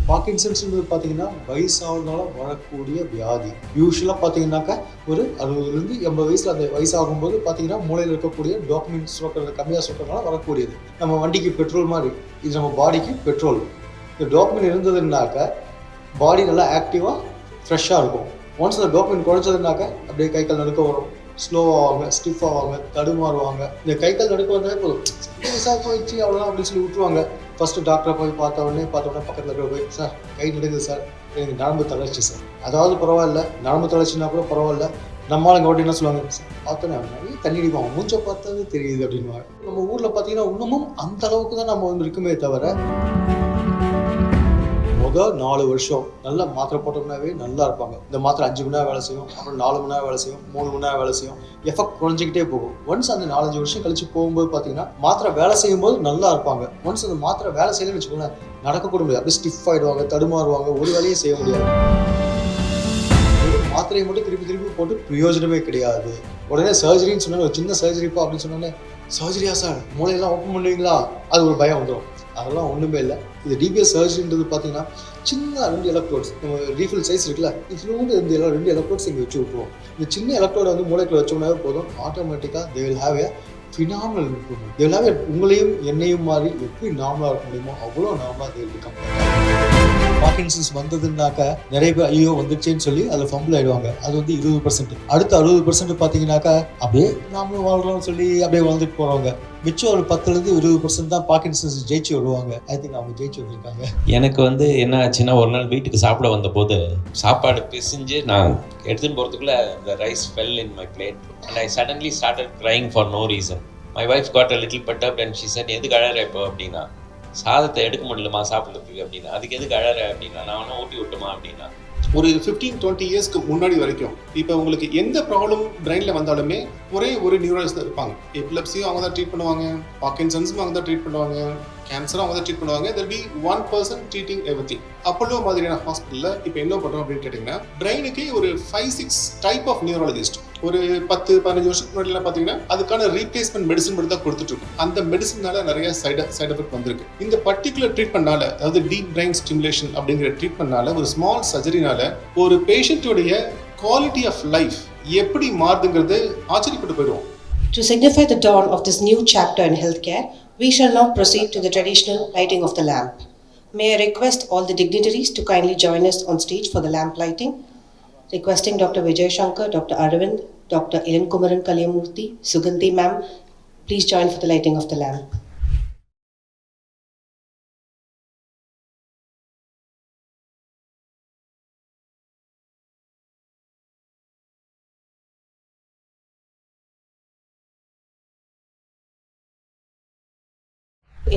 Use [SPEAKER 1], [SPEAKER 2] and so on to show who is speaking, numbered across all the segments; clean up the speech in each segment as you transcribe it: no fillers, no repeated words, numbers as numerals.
[SPEAKER 1] பார்க்கின்சன்ஸ்ன்றது பார்த்தீங்கன்னா வயசாகிறதுனால வரக்கூடிய வியாதி. யூஸ்வலாக பார்த்தீங்கன்னாக்கா ஒரு 60லேருந்து 80 வயசில் அந்த வயசாகும்போது பார்த்தீங்கன்னா மூளையில் இருக்கக்கூடிய டாக்குமெண்ட் சுரக்கிறது கம்மியாக சுரக்கிறதுனால வரக்கூடியது. நம்ம வண்டிக்கு பெட்ரோல் மாதிரி இது நம்ம பாடிக்கு பெட்ரோல். இந்த டாக்குமெண்ட் இருந்ததுன்னாக்கா பாடி நல்லா ஆக்டிவாக ஃப்ரெஷ்ஷாக இருக்கும். ஒன்ஸ் அந்த டாக்குமெண்ட் குறைச்சதுனாக்கா அப்படியே கை கால் நடுக்க வரும், ஸ்லோவாகுவாங்க, ஸ்டிஃப் ஆவாங்க, தடுமாறுவாங்க. இந்த கை கால் நடுக்க வந்தாலே போதும், வயசாக போயிடுச்சு அவ்வளோதான் அப்படின்னு சொல்லி விட்டுருவாங்க. ஃபஸ்ட்டு டாக்டரை போய் பார்த்த உடனே பக்கத்தில் இருக்கிற போய், சார் கை நடுக்குது சார், எனக்கு நரம்பு தளர்ச்சி சார். அதாவது பரவாயில்ல, நரம்பு தளர்ச்சினா கூட பரவாயில்ல. நம்மளுங்க ஓட்டி என்ன சொல்லுவாங்க, பார்த்தோன்னே நிறைய தண்ணி அடிப்பாங்க, மூஞ்சை பார்த்தாவே தெரியுது அப்படின்வாங்க. நம்ம ஊரில் பார்த்தீங்கன்னா இன்னமும் அந்த அளவுக்கு தான் நம்ம இருக்குமே தவிர, முதல் 4 வருஷம் நல்லா மாத்திரை போட்டோம்னாவே நல்லா இருப்பாங்க. இந்த மாத்திரை 5 மணி நேரம் வேலை செய்யும், அப்புறம் 4 மணி நேரம் வேலை செய்யும், 3 மணி நேரம் வேலை செய்யும். எஃபெக்ட் குறைஞ்சிக்கிட்டே போகும். ஒன்ஸ் அந்த 4-5 வருஷம் கழிச்சு போகும்போது பார்த்தீங்கன்னா மாத்திரை வேலை செய்யும் போது நல்லா இருப்பாங்க. ஒன்ஸ் அந்த மாத்திரை வேலை செய்யலன்னு வச்சுக்கோங்களேன், நடக்கக்கூட முடியாது, அப்படியே ஸ்டிஃப் ஆகிடுவாங்க, தடுமாறுவாங்க, ஒரு வேலையும் செய்ய முடியாது. மாத்திரையை மட்டும் திருப்பி போட்டு பிரயோஜனமே கிடையாது. உடனே சர்ஜரின்னு சொன்னாங்க, ஒரு சின்ன சர்ஜரிப்பா அப்படின்னு சொன்னோன்னே, சர்ஜரியா சார், மூளையெல்லாம் ஓப்பன் பண்ணுவீங்களா, அது ஒரு பயம் வந்துடும். அதெல்லாம் ஒன்றுமே இல்லை. இது டிபிஎஸ் சர்ஜரின்றது பார்த்தீங்கன்னா சின்ன 2 எலக்ட்ரோட்ஸ், நம்ம ரீஃபில் சைஸ் இருக்குல்ல, இதுலேருந்து 2 எலக்ட்ரோட்ஸ் இங்கே வச்சு விட்டுருவோம். இந்த சின்ன எலக்ட்ரோட வந்து மூளைக்குள்ள வச்சோம்னாவே போதும், ஆட்டோமேட்டிக்காக they will have A phenomenal improvement. They will have ஏ உங்களையும் என்னையும் மாதிரி எப்படி நார்மலாக இருக்க முடியுமோ அவ்வளோ நார்மலாக தே வில் பிகம். பார்க்கின்சன்ஸ் வந்ததுன்னாக்கா நிறைய பேர் ஐயோ வந்துச்சேன்னு சொல்லி அதில் ஃபம்பிள் ஆகிடுவாங்க. அது வந்து 20%. அடுத்த 60% பார்த்தீங்கன்னாக்கா அப்படியே நாமளும் வாழ்கிறோம்னு சொல்லி அப்படியே வாழ்ந்துட்டு போகிறவங்க. மிச்சம் ஒரு 10-20% தான் பார்க்கின்சன்ஸ் ஜெயிச்சு வருவாங்க. ஐ திங்க் அவங்க ஜெயிச்சு வந்திருக்காங்க.
[SPEAKER 2] எனக்கு வந்து என்ன ஆச்சுன்னா, ஒரு நாள் வீட்டுக்கு சாப்பிட வந்தபோது சாப்பாடு பிசிஞ்சு நான் எடுத்துன்னு போகிறதுக்குள்ள the rice fell in my plate and I suddenly started crying for no reason. My wife got a little perturbed and she said, எதுக்கு அழற இப்போ அப்படின்னா, சாதத்தை எடுக்க முடியலமா சாப்பிட்றதுக்கு அப்படின்னா, அதுக்கு எதுக்கு அழற அப்படின்னா, நான் வேணா ஊட்டி விட்டுமா அப்படின்னா.
[SPEAKER 3] ஒரு 15-20 இயர்ஸ்க்கு முன்னாடி வரைக்கும் இப்போ உங்களுக்கு எந்த ப்ராப்ளம் பிரெயினில் வந்தாலுமே ஒரே ஒரு நியூராலஜிஸ்ட் இருப்பாங்க. எபிலப்சியும் அவங்க தான் ட்ரீட் பண்ணுவாங்க, பார்க்கின்சன்ஸும் அவங்க தான் ட்ரீட் பண்ணுவாங்க, கேன்சரும் அவங்க தான் ட்ரீட் பண்ணுவாங்க. there will be one person treating everything. Apollo மாதிரியான ஹாஸ்பிட்டலில் இப்போ என்ன பண்ணுறோம் அப்படின்னு கேட்டிங்கன்னா, பிரெயினுக்கு ஒரு 5-6 டைப் ஆஃப் நியூராலஜிஸ்ட். ஒரு 10-15 வருஷத்துக்கு முன்னாடிலாம் பார்த்தீங்கன்னா அதுக்கான ரீப்ளேஸ்மெண்ட் மெடிசன் மட்டும் தான் கொடுத்துட்ருக்கோம். அந்த மெடிசனால நிறைய சைடு எஃபெக்ட் வந்திருக்கு. இந்த பர்டிகுலர் ட்ரீட்மெண்ட்னால, அதாவது டீப் பிரெயின் ஸ்டிமுலேஷன் அப்படிங்கிற ட்ரீட்மெண்ட்னால, ஒரு ஸ்மால் சர்ஜரினால ஒரு பேஷண்ட்டுடைய குவாலிட்டி ஆஃப் லைஃப் எப்படி மாறுதுங்கிறது ஆச்சரியப்பட்டு போயிடுவோம்.
[SPEAKER 4] To signify the dawn of this new chapter in healthcare, we shall now proceed to the traditional lighting of the lamp. May I request all the dignitaries to kindly join us on stage for the lamp lighting. Requesting Dr. Vijay Shankar, Dr. Arvind, Dr. Ilankumaran Kaliyamurthy, Sugandhi ma'am, please join for the lighting of the lamp.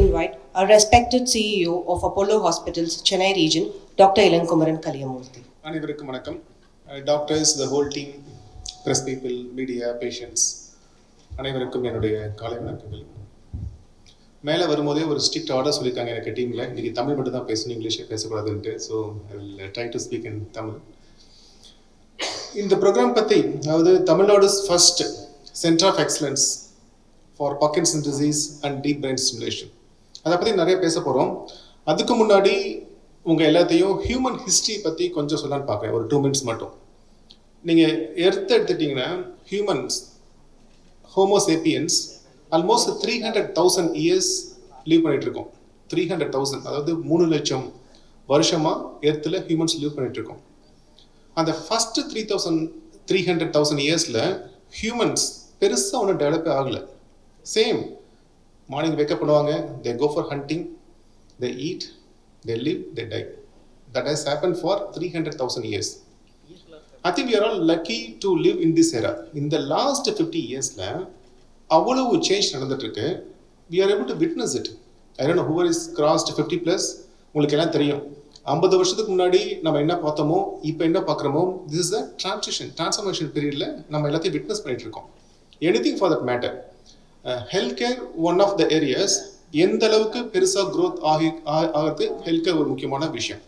[SPEAKER 4] Invite our respected CEO of Apollo Hospitals, Chennai region, Dr. Ilankumaran Kaliyamurthy.
[SPEAKER 3] அனைவருக்கும் வணக்கம். Doctors, the whole team, press people, media, patients அனைவருக்கும் என்னுடைய காலை வணக்கங்கள். மேலே வரும்போதே ஒரு strict order சொல்லியிருக்காங்க எனக்கு டீமில், இன்றைக்கி தமிழ் மட்டும் தான் பேசணும், இங்கிலீஷே பேசக்கூடாதுன்ட்டு. So I will try to speak in Tamil. இந்த ப்ரோக்ராம் பற்றி, அதாவது Tamil Nadu's first centre of excellence for Parkinson disease and deep brain stimulation, அதை பற்றி நிறைய பேச போகிறோம். அதுக்கு முன்னாடி உங்கள் எல்லாத்தையும் ஹியூமன் ஹிஸ்ட்ரி பற்றி கொஞ்சம் சொல்லலான்னு பார்க்குறேன், ஒரு 2 minutes மட்டும். நீங்கள் எடுத்துட்டிங்கன்னா humans, Homo sapiens almost 300,000 years leave பண்ணிகிட்ருக்கோம். 300,000, அதாவது 3 லட்சம் வருஷமாக எர்த்தில் ஹியூமன்ஸ் லீவ் பண்ணிகிட்ருக்கோம். அந்த ஃபஸ்ட்டு 300,000 இயர்ஸில் ஹியூமன்ஸ் பெருசாக ஒன்றும் டெவலப்பே ஆகலை. சேம் மார்னிங் வேக்கப் பண்ணுவாங்க, they go for hunting, they eat, they live, they die. That has happened for 300,000 years. I think we are all lucky to live in this era. In the last 50 years la avvalavu change nadandittu. We are able to witness it. I don't know who is crossed 50 plus, உங்களுக்கு எல்லாம் தெரியும். 50 வருஷத்துக்கு முன்னாடி நம்ம என்ன பார்த்தோமோ இப்போ என்ன பார்க்குறோமோ, this is a transformation periodல நம்ம எல்லாத்தையும் விட்னஸ் பண்ணிட்டு இருக்கோம். Anything for that matter. Healthcare one of the areas எந்த அளவுக்கு பெருசாக க்ரோத் ஆகிறது ஹெல்த்கேர் ஒரு முக்கியமான விஷயம்.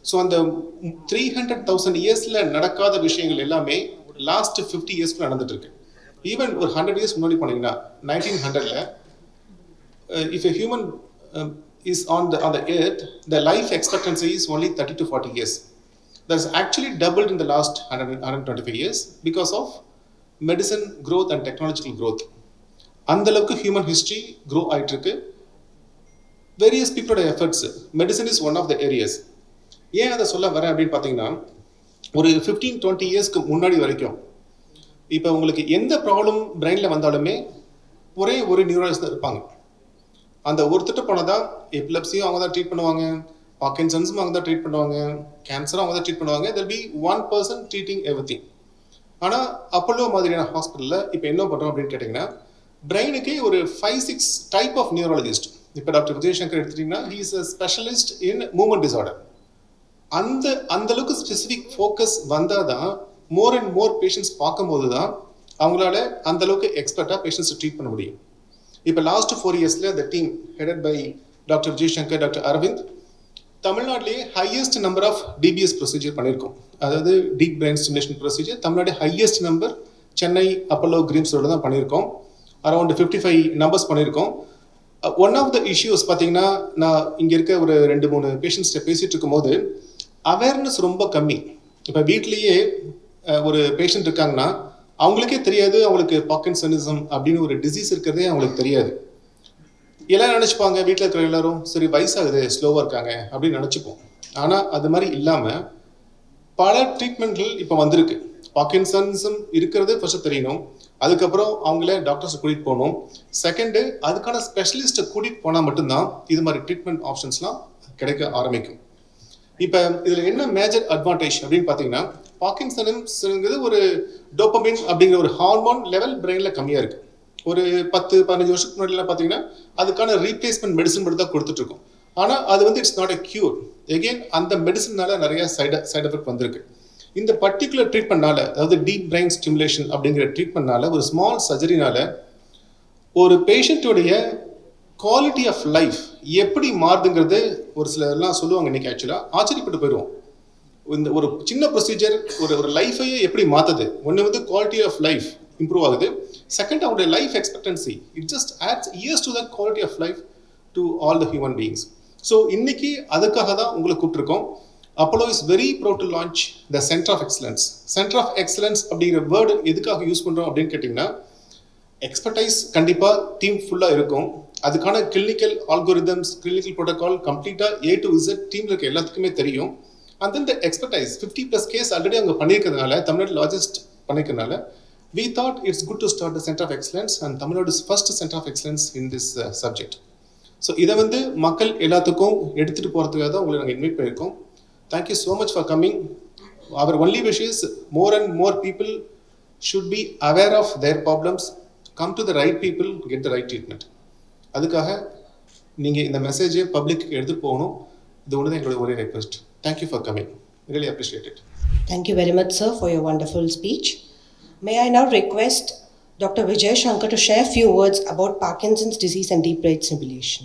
[SPEAKER 3] ஸோ அந்த 300,000 இயர்ஸில் நடக்காத விஷயங்கள் எல்லாமே லாஸ்ட் 50 இயர்ஸ்க்கு நடந்துட்டு இருக்கு. ஈவன் ஒரு 100 இயர்ஸ் முன்னாடி போனீங்கன்னா 1900ல் if a human is on the earth, the life expectancy is only 30 to 40 years. That's actually doubled in the last 125 years because of medicine growth and technological growth. அந்த அளவுக்கு human history grow ஆயிட்டு இருக்கு. Various பீப்புளோட efforts, medicine is one of the areas. ஏன் அதை சொல்ல வரேன் அப்படின்னு பார்த்தீங்கன்னா, ஒரு 15-20 இயர்ஸ்க்கு முன்னாடி வரைக்கும் இப்போ உங்களுக்கு எந்த ப்ராப்ளம் பிரெயினில் வந்தாலுமே ஒரே ஒரு நியூராலஜிஸ்ட் தான் இருப்பாங்க. அந்த ஒருத்தட்ட போனால் தான் எபிலப்சியும் அவங்க தான் ட்ரீட் பண்ணுவாங்க, பார்க்கின்சன்ஸும் அவங்க தான் ட்ரீட் பண்ணுவாங்க, கேன்சரும் அவங்க தான் ட்ரீட் பண்ணுவாங்க. There be one person treating everything. ஆனால் அப்போலோ மாதிரியான ஹாஸ்பிட்டலில் இப்போ என்ன பண்ணுறோம் அப்படின்னு கேட்டிங்கன்னா, பிரெயினுக்கே ஒரு 5-6 டைப் ஆஃப் நியூராலஜிஸ்ட். இப்போ டாக்டர் விஜயசங்கர் எடுத்துட்டிங்கன்னா, he is a specialist in movement disorder. அந்த அளவுக்கு ஸ்பெசிஃபிக் ஃபோக்கஸ் வந்தால் தான் மோர் அண்ட் மோர் பேஷண்ட்ஸ் பார்க்கும்போது தான் அவங்களால அந்த அளவுக்கு எக்ஸ்பர்ட்டாக பேஷண்ட்ஸை ட்ரீட் பண்ண முடியும். இப்போ லாஸ்ட் 4 இயர்ஸில் the team headed by doctor Vijayashankar, doctor Aravind, தமிழ்நாட்டிலேயே highest number of DBS procedure பண்ணியிருக்கோம். அதாவது deep brain stimulation procedure Tamil Nadu highest number Chennai Apollo Greams Road தான் பண்ணியிருக்கோம். அரௌண்ட் 55 நம்பர்ஸ் பண்ணியிருக்கோம். ஒன் ஆஃப் த இஷ்யூஸ் பார்த்தீங்கன்னா, நான் இங்கே இருக்க ஒரு 2-3 பேஷண்ட்ஸ்கிட்ட பேசிகிட்டு இருக்கும்போது அவேர்னஸ் ரொம்ப கம்மி. இப்போ வீட்லேயே ஒரு பேஷண்ட் இருக்காங்கன்னா அவங்களுக்கே தெரியாது அவங்களுக்கு பார்க்கின்சனிசம் அப்படின்னு ஒரு டிசீஸ் இருக்கிறதே அவங்களுக்கு தெரியாது. எல்லாரும் நினச்சிப்பாங்க, வீட்டில் இருக்கிற எல்லாரும் சரி வயசாகுது ஸ்லோவாக இருக்காங்க அப்படின்னு நினச்சிப்போம். ஆனால் அது மாதிரி இல்லாமல் பல ட்ரீட்மெண்ட்கள் இப்போ வந்திருக்கு. பார்க்கின்சனிசம் இருக்கிறது ஃபர்ஸ்ட் தெரியணும், அதுக்கப்புறம் அவங்கள டாக்டர்ஸை கூட்டிகிட்டு போகணும். செகண்டு, அதுக்கான ஸ்பெஷலிஸ்ட்டை கூட்டிகிட்டு போனால் மட்டும்தான் இது மாதிரி ட்ரீட்மெண்ட் ஆப்ஷன்ஸ்லாம் கிடைக்க ஆரம்பிக்கும். இப்போ இதில் என்ன மேஜர் அட்வான்டேஜ் அப்படின்னு பார்த்தீங்கன்னா, பார்க்கின்சனிசம்ங்கிறது ஒரு டோபமைன் அப்படிங்கிற ஒரு ஹார்மோன் லெவல் பிரெயினில் கம்மியாக இருக்குது. ஒரு 10-15 வருஷத்துக்கு முன்னாடிலாம் பார்த்தீங்கன்னா அதுக்கான ரீப்ளேஸ்மெண்ட் மெடிசன் மட்டும் தான் கொடுத்துட்ருக்கோம். ஆனால் அது வந்து it's not a cure. Again அந்த மெடிசனால நிறைய சைடு எஃபெக்ட் வந்திருக்கு. இந்த பர்டிகுலர் ட்ரீட்மெண்ட்னால, அதாவது டீப் பிரெயின் ஸ்டிமுலேஷன் அப்படிங்கிற ட்ரீட்மெண்ட்னால, ஒரு ஸ்மால் சர்ஜரினால ஒரு பேஷண்ட்டுடைய குவாலிட்டி ஆஃப் லைஃப் எப்படி மாறுதுங்கிறது ஒரு சிலர்லாம் சொல்லுவாங்க. இன்றைக்கி ஆக்சுவலாக ஆச்சரியப்பட்டு போயிடுவோம். இந்த ஒரு சின்ன ப்ரொசீஜர் ஒரு லைஃபையே எப்படி மாற்றுது. ஒன்று வந்து குவாலிட்டி ஆஃப் லைஃப் இம்ப்ரூவ் ஆகுது. செகண்ட், அவங்களுடைய life expectancy it just adds years to the quality of life to all the human beings. So இன்னைக்கு அதுக்காக தான் உங்களை கூப்பிட்டுருக்கோம். Apollo is very proud to launch the centre of excellence. Centre of excellence அப்படிங்கிற word எதுக்காக use பண்ணுறோம் அப்படின்னு கேட்டிங்கன்னா, எக்ஸ்பர்டைஸ் கண்டிப்பாக டீம் ஃபுல்லாக இருக்கும். அதுக்கான கிளினிக்கல் ஆல்கோரிதம்ஸ், கிளினிக்கல் ப்ரோட்டோகால் கம்ப்ளீட்டாக A to Z டீமில் இருக்க எல்லாத்துக்குமே தெரியும். And then the expertise 50+ case already அவங்க பண்ணியிருக்கிறதுனால, தமிழ்நாடு லார்ஜஸ்ட் பண்ணிக்கிறதுனால, we thought it's good to start the Center of Excellence, and Tamil Nadu's first Center of Excellence in this subject. So இதை வந்து மக்கள் எல்லாத்துக்கும் எடுத்துகிட்டு போகிறதுக்காக தான் உங்களை நாங்கள் இன்வைட் பண்ணியிருக்கோம். Thank you so much for coming. அவர் only wish is more and more people should be aware of their problems, come to the right people, get the right treatment. அதுக்காக நீங்கள் இந்த மெசேஜை பப்ளிக் எடுத்துகிட்டு போகணும். இது ஒன்று தான் எங்களோட ஒரே request. Thank you for coming. Really appreciate it.
[SPEAKER 4] Thank you very much, sir, for your wonderful speech. May I now request Dr. Vijay Shankar to share a few words about Parkinson's disease and deep brain stimulation.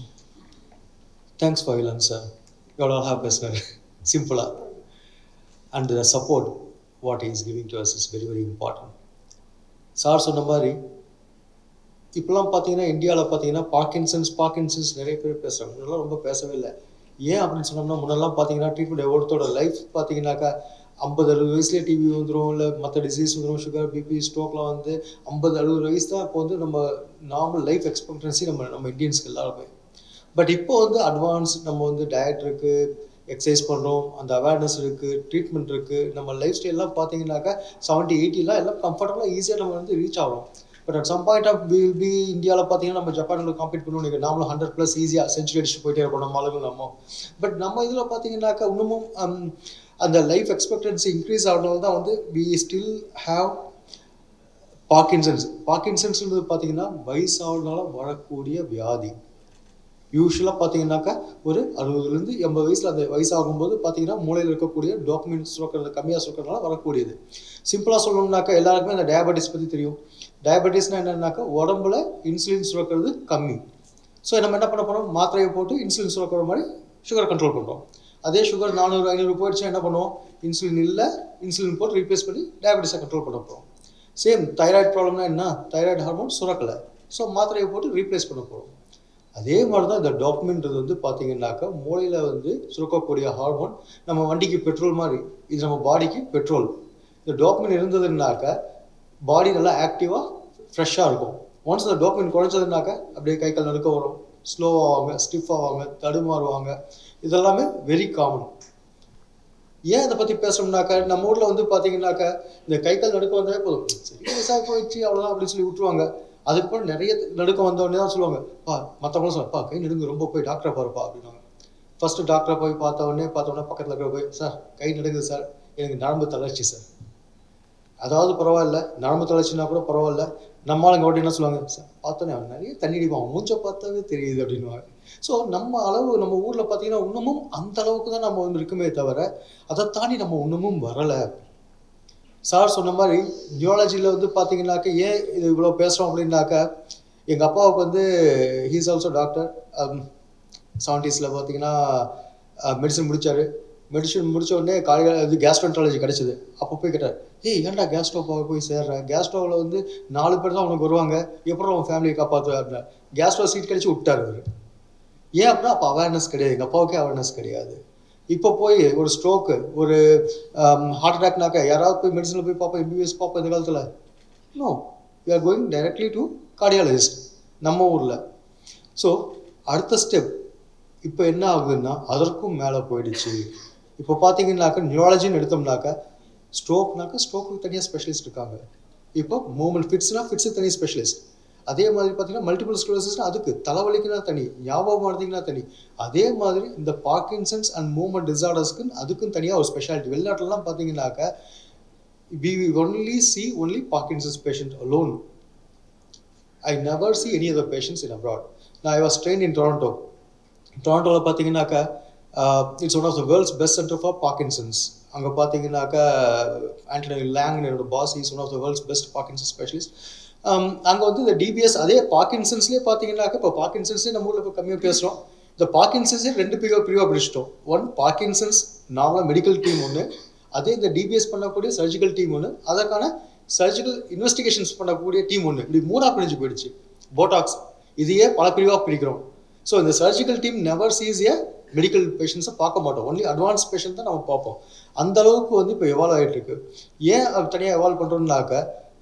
[SPEAKER 1] Thanks for your answer. God all have us, simple. And the support what he is giving to us is very, very important. Sir சொன்ன மாதிரி இப்போலாம் பார்த்தீங்கன்னா இந்தியாவில் பார்த்தீங்கன்னா Parkinson's நிறைய பேர் பேசுகிறாங்க. முன்னெல்லாம் ரொம்ப பேசவே இல்லை. ஏன் அப்படின்னு சொன்னோம்னா, முன்னெல்லாம் பார்த்தீங்கன்னா ட்ரீட்மெண்ட் ஒருத்தோட லைஃப் பார்த்தீங்கன்னாக்கா 50-60 வயசுலேயே டிவி வந்துடும், இல்லை மற்ற டிசீஸ் வந்துடும், சுகர், பிபி, ஸ்ட்ரோக்லாம் வந்து 50-60 வயசு தான் இப்போ வந்து நம்ம நார்மல் லைஃப் எக்ஸ்பெக்டன்சி நம்ம இந்தியன்ஸ்க்கு எல்லாருமே. பட் இப்போ வந்து அட்வான்ஸ் நம்ம வந்து டயட் இருக்குது, எக்ஸசைஸ் பண்ணுறோம், அந்த அவேர்னஸ் இருக்குது, ட்ரீட்மெண்ட் இருக்குது. நம்ம லைஃப் ஸ்டைல்லாம் பார்த்தீங்கன்னாக்கா 70-80 எல்லாம் கம்ஃபர்டபுளாக ஈஸியாக நம்ம வந்து ரீச் ஆகிறோம். But at some point of will be இந்தியாவில் பார்த்தீங்கன்னா நம்ம ஜப்பானில் காம்பீட் பண்ணுவோம். நீங்கள் நாமளும் 100+ ஈஸியாக செஞ்சுரி அடிச்சுட்டு போயிட்டே இருப்போம் நம்ம ஆளுங்க நம்ம. பட் நம்ம இதில் பார்த்தீங்கன்னாக்கா இன்னமும் அந்த லைஃப் எக்ஸ்பெக்டன்சி இன்க்ரீஸ் ஆகிறதுனால தான் வந்து வி ஸ்டில் ஹாவ் பார்க்கின்சன்ஸ்ன்றது பார்த்தீங்கன்னா வயசாகிறதுனால வரக்கூடிய வியாதி. யூஸ்வலாக பார்த்தீங்கன்னாக்கா ஒரு 60-80 வயசில் அந்த வயசாகும்போது பார்த்தீங்கன்னா மூளையில் இருக்கக்கூடிய டாக்குமெண்ட் சுரக்கிறது கம்மியாக சுரக்கிறதுனால வரக்கூடியது. சிம்பிளாக சொல்லணும்னாக்கா எல்லாருக்குமே அந்த டயபெட்டிஸ் பற்றி தெரியும். டயபெட்டிஸ்னால் என்னென்னாக்கா உடம்புல இன்சுலின் சுரக்கிறது கம்மி. ஸோ நம்ம என்ன பண்ண போகிறோம், மாத்திரையை போட்டு இன்சுலின் சுரக்கிற மாதிரி சுகரை கண்ட்ரோல் பண்ணுறோம். அதே சுகர் 400-500 போயிடுச்சுன்னா என்ன பண்ணுவோம், இன்சுலின் இல்லை, இன்சுலின் போட்டு ரீப்ளேஸ் பண்ணி டயபெட்டிஸை கண்ட்ரோல் பண்ண போகிறோம். சேம் தைராய்டு ப்ராப்ளம்னா என்ன, தைராய்டு ஹார்மோன் சுரக்கலை, ஸோ மாத்திரையை போட்டு ரீப்ளேஸ் பண்ண போகிறோம். அதே மாதிரி தான் இந்த டோபமின்றது வந்து பார்த்தீங்கன்னாக்கா மூளையில் வந்து சுரக்கக்கூடிய ஹார்மோன். நம்ம வண்டிக்கு பெட்ரோல் மாதிரி, இது நம்ம பாடிக்கு பெட்ரோல். இந்த டோபமின் இருந்ததுன்னாக்கா பாடி நல்லா ஆக்டிவாக ஃப்ரெஷ்ஷாக இருக்கும். ஒன்ஸ் இந்த டோபமின் குறைஞ்சதுனாக்கா அப்படியே கை கால் நடுக்க வரும், ஸ்லோ ஆவாங்க, ஸ்டிஃப் ஆவாங்க, தடுமாறுவாங்க. இதெல்லாமே வெரி காமன். ஏன் இதை பற்றி பேசணும்னாக்கா நம்ம ஊரில் வந்து பார்த்தீங்கன்னாக்கா இந்த கை கால் நடுக்க வந்தாலே போதும், சரி வயசாக போயிடுச்சு அவ்வளோதான் அப்படின்னு சொல்லி விட்டுருவாங்க. அதுக்கப்புறம் நிறைய நடுக்கம் வந்தோடனே தான் சொல்லுவாங்க, மற்றவங்களும் சொல்லுவாப்பா கை நடுங்க ரொம்ப, போய் டாக்டரை பாருப்பா அப்படின்னாங்க. ஃபஸ்ட்டு டாக்டரை போய் பார்த்தோடனே பக்கத்தில் இருக்கிற போய், சார் கை நடுங்குது சார், எனக்கு நரம்பு தளர்ச்சி சார். அதாவது பரவாயில்ல, நரம்பு தளர்ச்சினா கூட பரவாயில்ல, நம்மளுங்க ஓட்டி என்ன சொல்லுவாங்க, சார் பார்த்தோன்னே அவன் நிறைய தண்ணி அடிப்பான், மூஞ்சை பார்த்தாவே தெரியுது அப்படின்வாங்க. ஸோ நம்ம அளவு நம்ம ஊரில் பார்த்தீங்கன்னா இன்னமும் அந்த அளவுக்கு தான் நம்ம வந்து இருக்குமே தவிர அதை தாண்டி நம்ம இன்னமும் வரலை. சார் சொன்ன மாதிரி நியூராலஜியில் வந்து பார்த்தீங்கன்னாக்கா ஏன் இது இவ்வளோ பேசுகிறோம் அப்படின்னாக்கா, எங்கள் அப்பாவுக்கு வந்து ஹீஸ் ஆல்சோ டாக்டர். 70s பார்த்தீங்கன்னா மெடிசன் முடித்தார். மெடிசன் முடித்த உடனே காலையில் இது கேஸ்ட்ரோன்ட்ராலஜி கிடச்சிது. அப்போ போய் கேட்டார், ஏன்டா கேஸ்ட்ரோ போய் சேர்ற, கேஸ்ட்ரோவில் வந்து 4 பேர் தான் உனக்கு வருவாங்க, எப்படி அவன் ஃபேமிலியை காப்பாற்றுவேன் அப்படின்னா கேஸ்ட்ரோ சீட் கிடச்சி விட்டார் அவர். ஏன் அப்படின்னா அப்போ அவேர்னஸ் கிடையாது, எங்கள் அப்பாவுக்கே அவேர்னஸ் கிடையாது. இப்போ போய் ஒரு ஸ்ட்ரோக்கு, ஒரு ஹார்ட் அட்டாக்னாக்கா யாராவது போய் மெடிசனில் போய் பார்ப்போம், எம்பிபிஎஸ் பார்ப்போம் இந்த காலத்தில்? No, we are going directly to cardiologist நம்ம ஊரில். ஸோ அடுத்த ஸ்டெப் இப்போ என்ன ஆகுதுன்னா அதற்கும் மேலே போயிடுச்சு. இப்போ பார்த்தீங்கன்னாக்கா நியூராலஜின்னு எடுத்தோம்னாக்கா ஸ்ட்ரோக்கு தனியாக ஸ்பெஷலிஸ்ட் இருக்காங்க. இப்போ மூமெண்ட் ஃபிட்ஸுக்கு தனி ஸ்பெஷலிஸ்ட். அதே மாதிரி பார்த்தீங்கன்னா மல்டிபிள் ஸ்க்ளரோசிஸ்னா அதுக்கு, தலைவலிக்குன்னா தனி, ஞாபகம் மறதிக்குன்னா தனி. அதே மாதிரி இந்த பார்க்கின்சன்ஸ் அண்ட் மூவ்மெண்ட் டிசார்டர்ஸ்க்கு அதுக்கும் தனியாக ஒரு ஸ்பெஷாலிட்டி. வெளிநாட்டிலலாம் பார்த்தீங்கன்னாக்கா we only see Parkinson's patient alone. I never see any other patients in abroad. Now I was trained in Toronto. டொராண்டோவில் பார்த்தீங்கன்னாக்கா it's one of the world's best centre for Parkinson's. அங்கே பார்த்தீங்கன்னாக்கா Anthony Lang என்னோட boss, is one of the world's best Parkinson's specialist. அங்கே வந்து இந்த DPS அதே பார்க்கின்சன்ஸ்லேயே பார்த்தீங்கன்னாக்கா இப்போ பார்க்கின்சன்ஸே நம்ம ஊரில் இப்போ கம்மியாக பேசுகிறோம். இந்த பார்க்கின்சன்ஸே 2 பிரிவாக பிரிச்சிட்டோம். ஒன் பார்க்கின்சன்ஸ் நார்மலாக மெடிக்கல் டீம் ஒன்று, அதே இந்த டிபிஎஸ் பண்ணக்கூடிய சர்ஜிக்கல் டீம் ஒன்று, அதற்கான சர்ஜிக்கல் இன்வெஸ்டிகேஷன்ஸ் பண்ணக்கூடிய டீம் ஒன்று, இப்படி 3ஆக பிரிஞ்சு போயிடுச்சு. போட்டாக்ஸ் இதையே பல பிரிவாக பிரிக்கிறோம். ஸோ இந்த சர்ஜிக்கல் டீம் நெவர் சீஸ் ஏ மெடிக்கல் பேஷண்ட்ஸை பார்க்க மாட்டோம், ஒன்லி அட்வான்ஸ் பேஷண்ட் தான் நம்ம பார்ப்போம். அந்த அளவுக்கு வந்து இப்போ எவால்வ் ஆகிட்டு இருக்கு. ஏன் அது தனியாக எவால்வ் பண்ணுறோம்னாக்கா,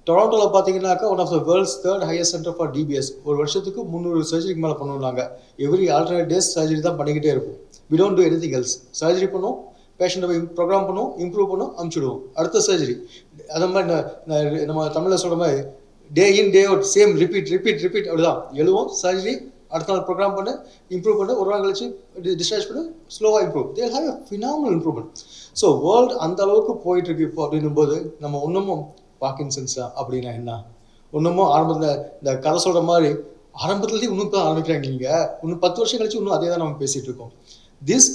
[SPEAKER 1] டொராண்டோவில் பார்த்தீங்கன்னாக்கா one of the world's 3rd highest centre for DBS. ஒரு வருஷத்துக்கு 300 சர்ஜரிக்கு மேலே பண்ணுவாங்க. எவ்ரி ஆல்டர்னேட் டேஸ் சர்ஜரி தான் பண்ணிக்கிட்டே இருக்கும். We don't do anything else. Surgery பண்ணுவோம், பேஷண்ட்டை போய் ப்ரோக்ராம் பண்ணுவோம், இம்ப்ரூவ் பண்ணுவோம், அனுப்பிச்சுடுவோம், அடுத்த சர்ஜரி. அது மாதிரி நம்ம தமிழில் சொல்கிற மாதிரி டே இன் டே அவுட் சேம் ரிப்பீட் அப்படிதான் எழுவோம். சர்ஜரி, அடுத்த நாள் ப்ரோக்ராம் பண்ணு, இம்ப்ரூவ் பண்ணு, ஒரு நாள் கழிச்சு டிஸ்சார்ஜ் பண்ணு, ஸ்லோவாக improve. They have a phenomenal improvement. So world அந்த அளவுக்கு போயிட்டுருக்கு இப்போ. அப்படின்னும் போது நம்ம இன்னமும் பார்க்கின்சன்ஸா அப்படின்னா என்ன, இன்னமும் ஆரம்பத்தில் இந்த கதை சொல்கிற மாதிரி ஆரம்பத்துலேயே இன்னும் இப்போ ஆரம்பிக்கிறாங்க. நீங்கள் இன்னும் 10 வருஷம் கழிச்சு இன்னும் அதே தான் நம்ம பேசிகிட்டு இருக்கோம். This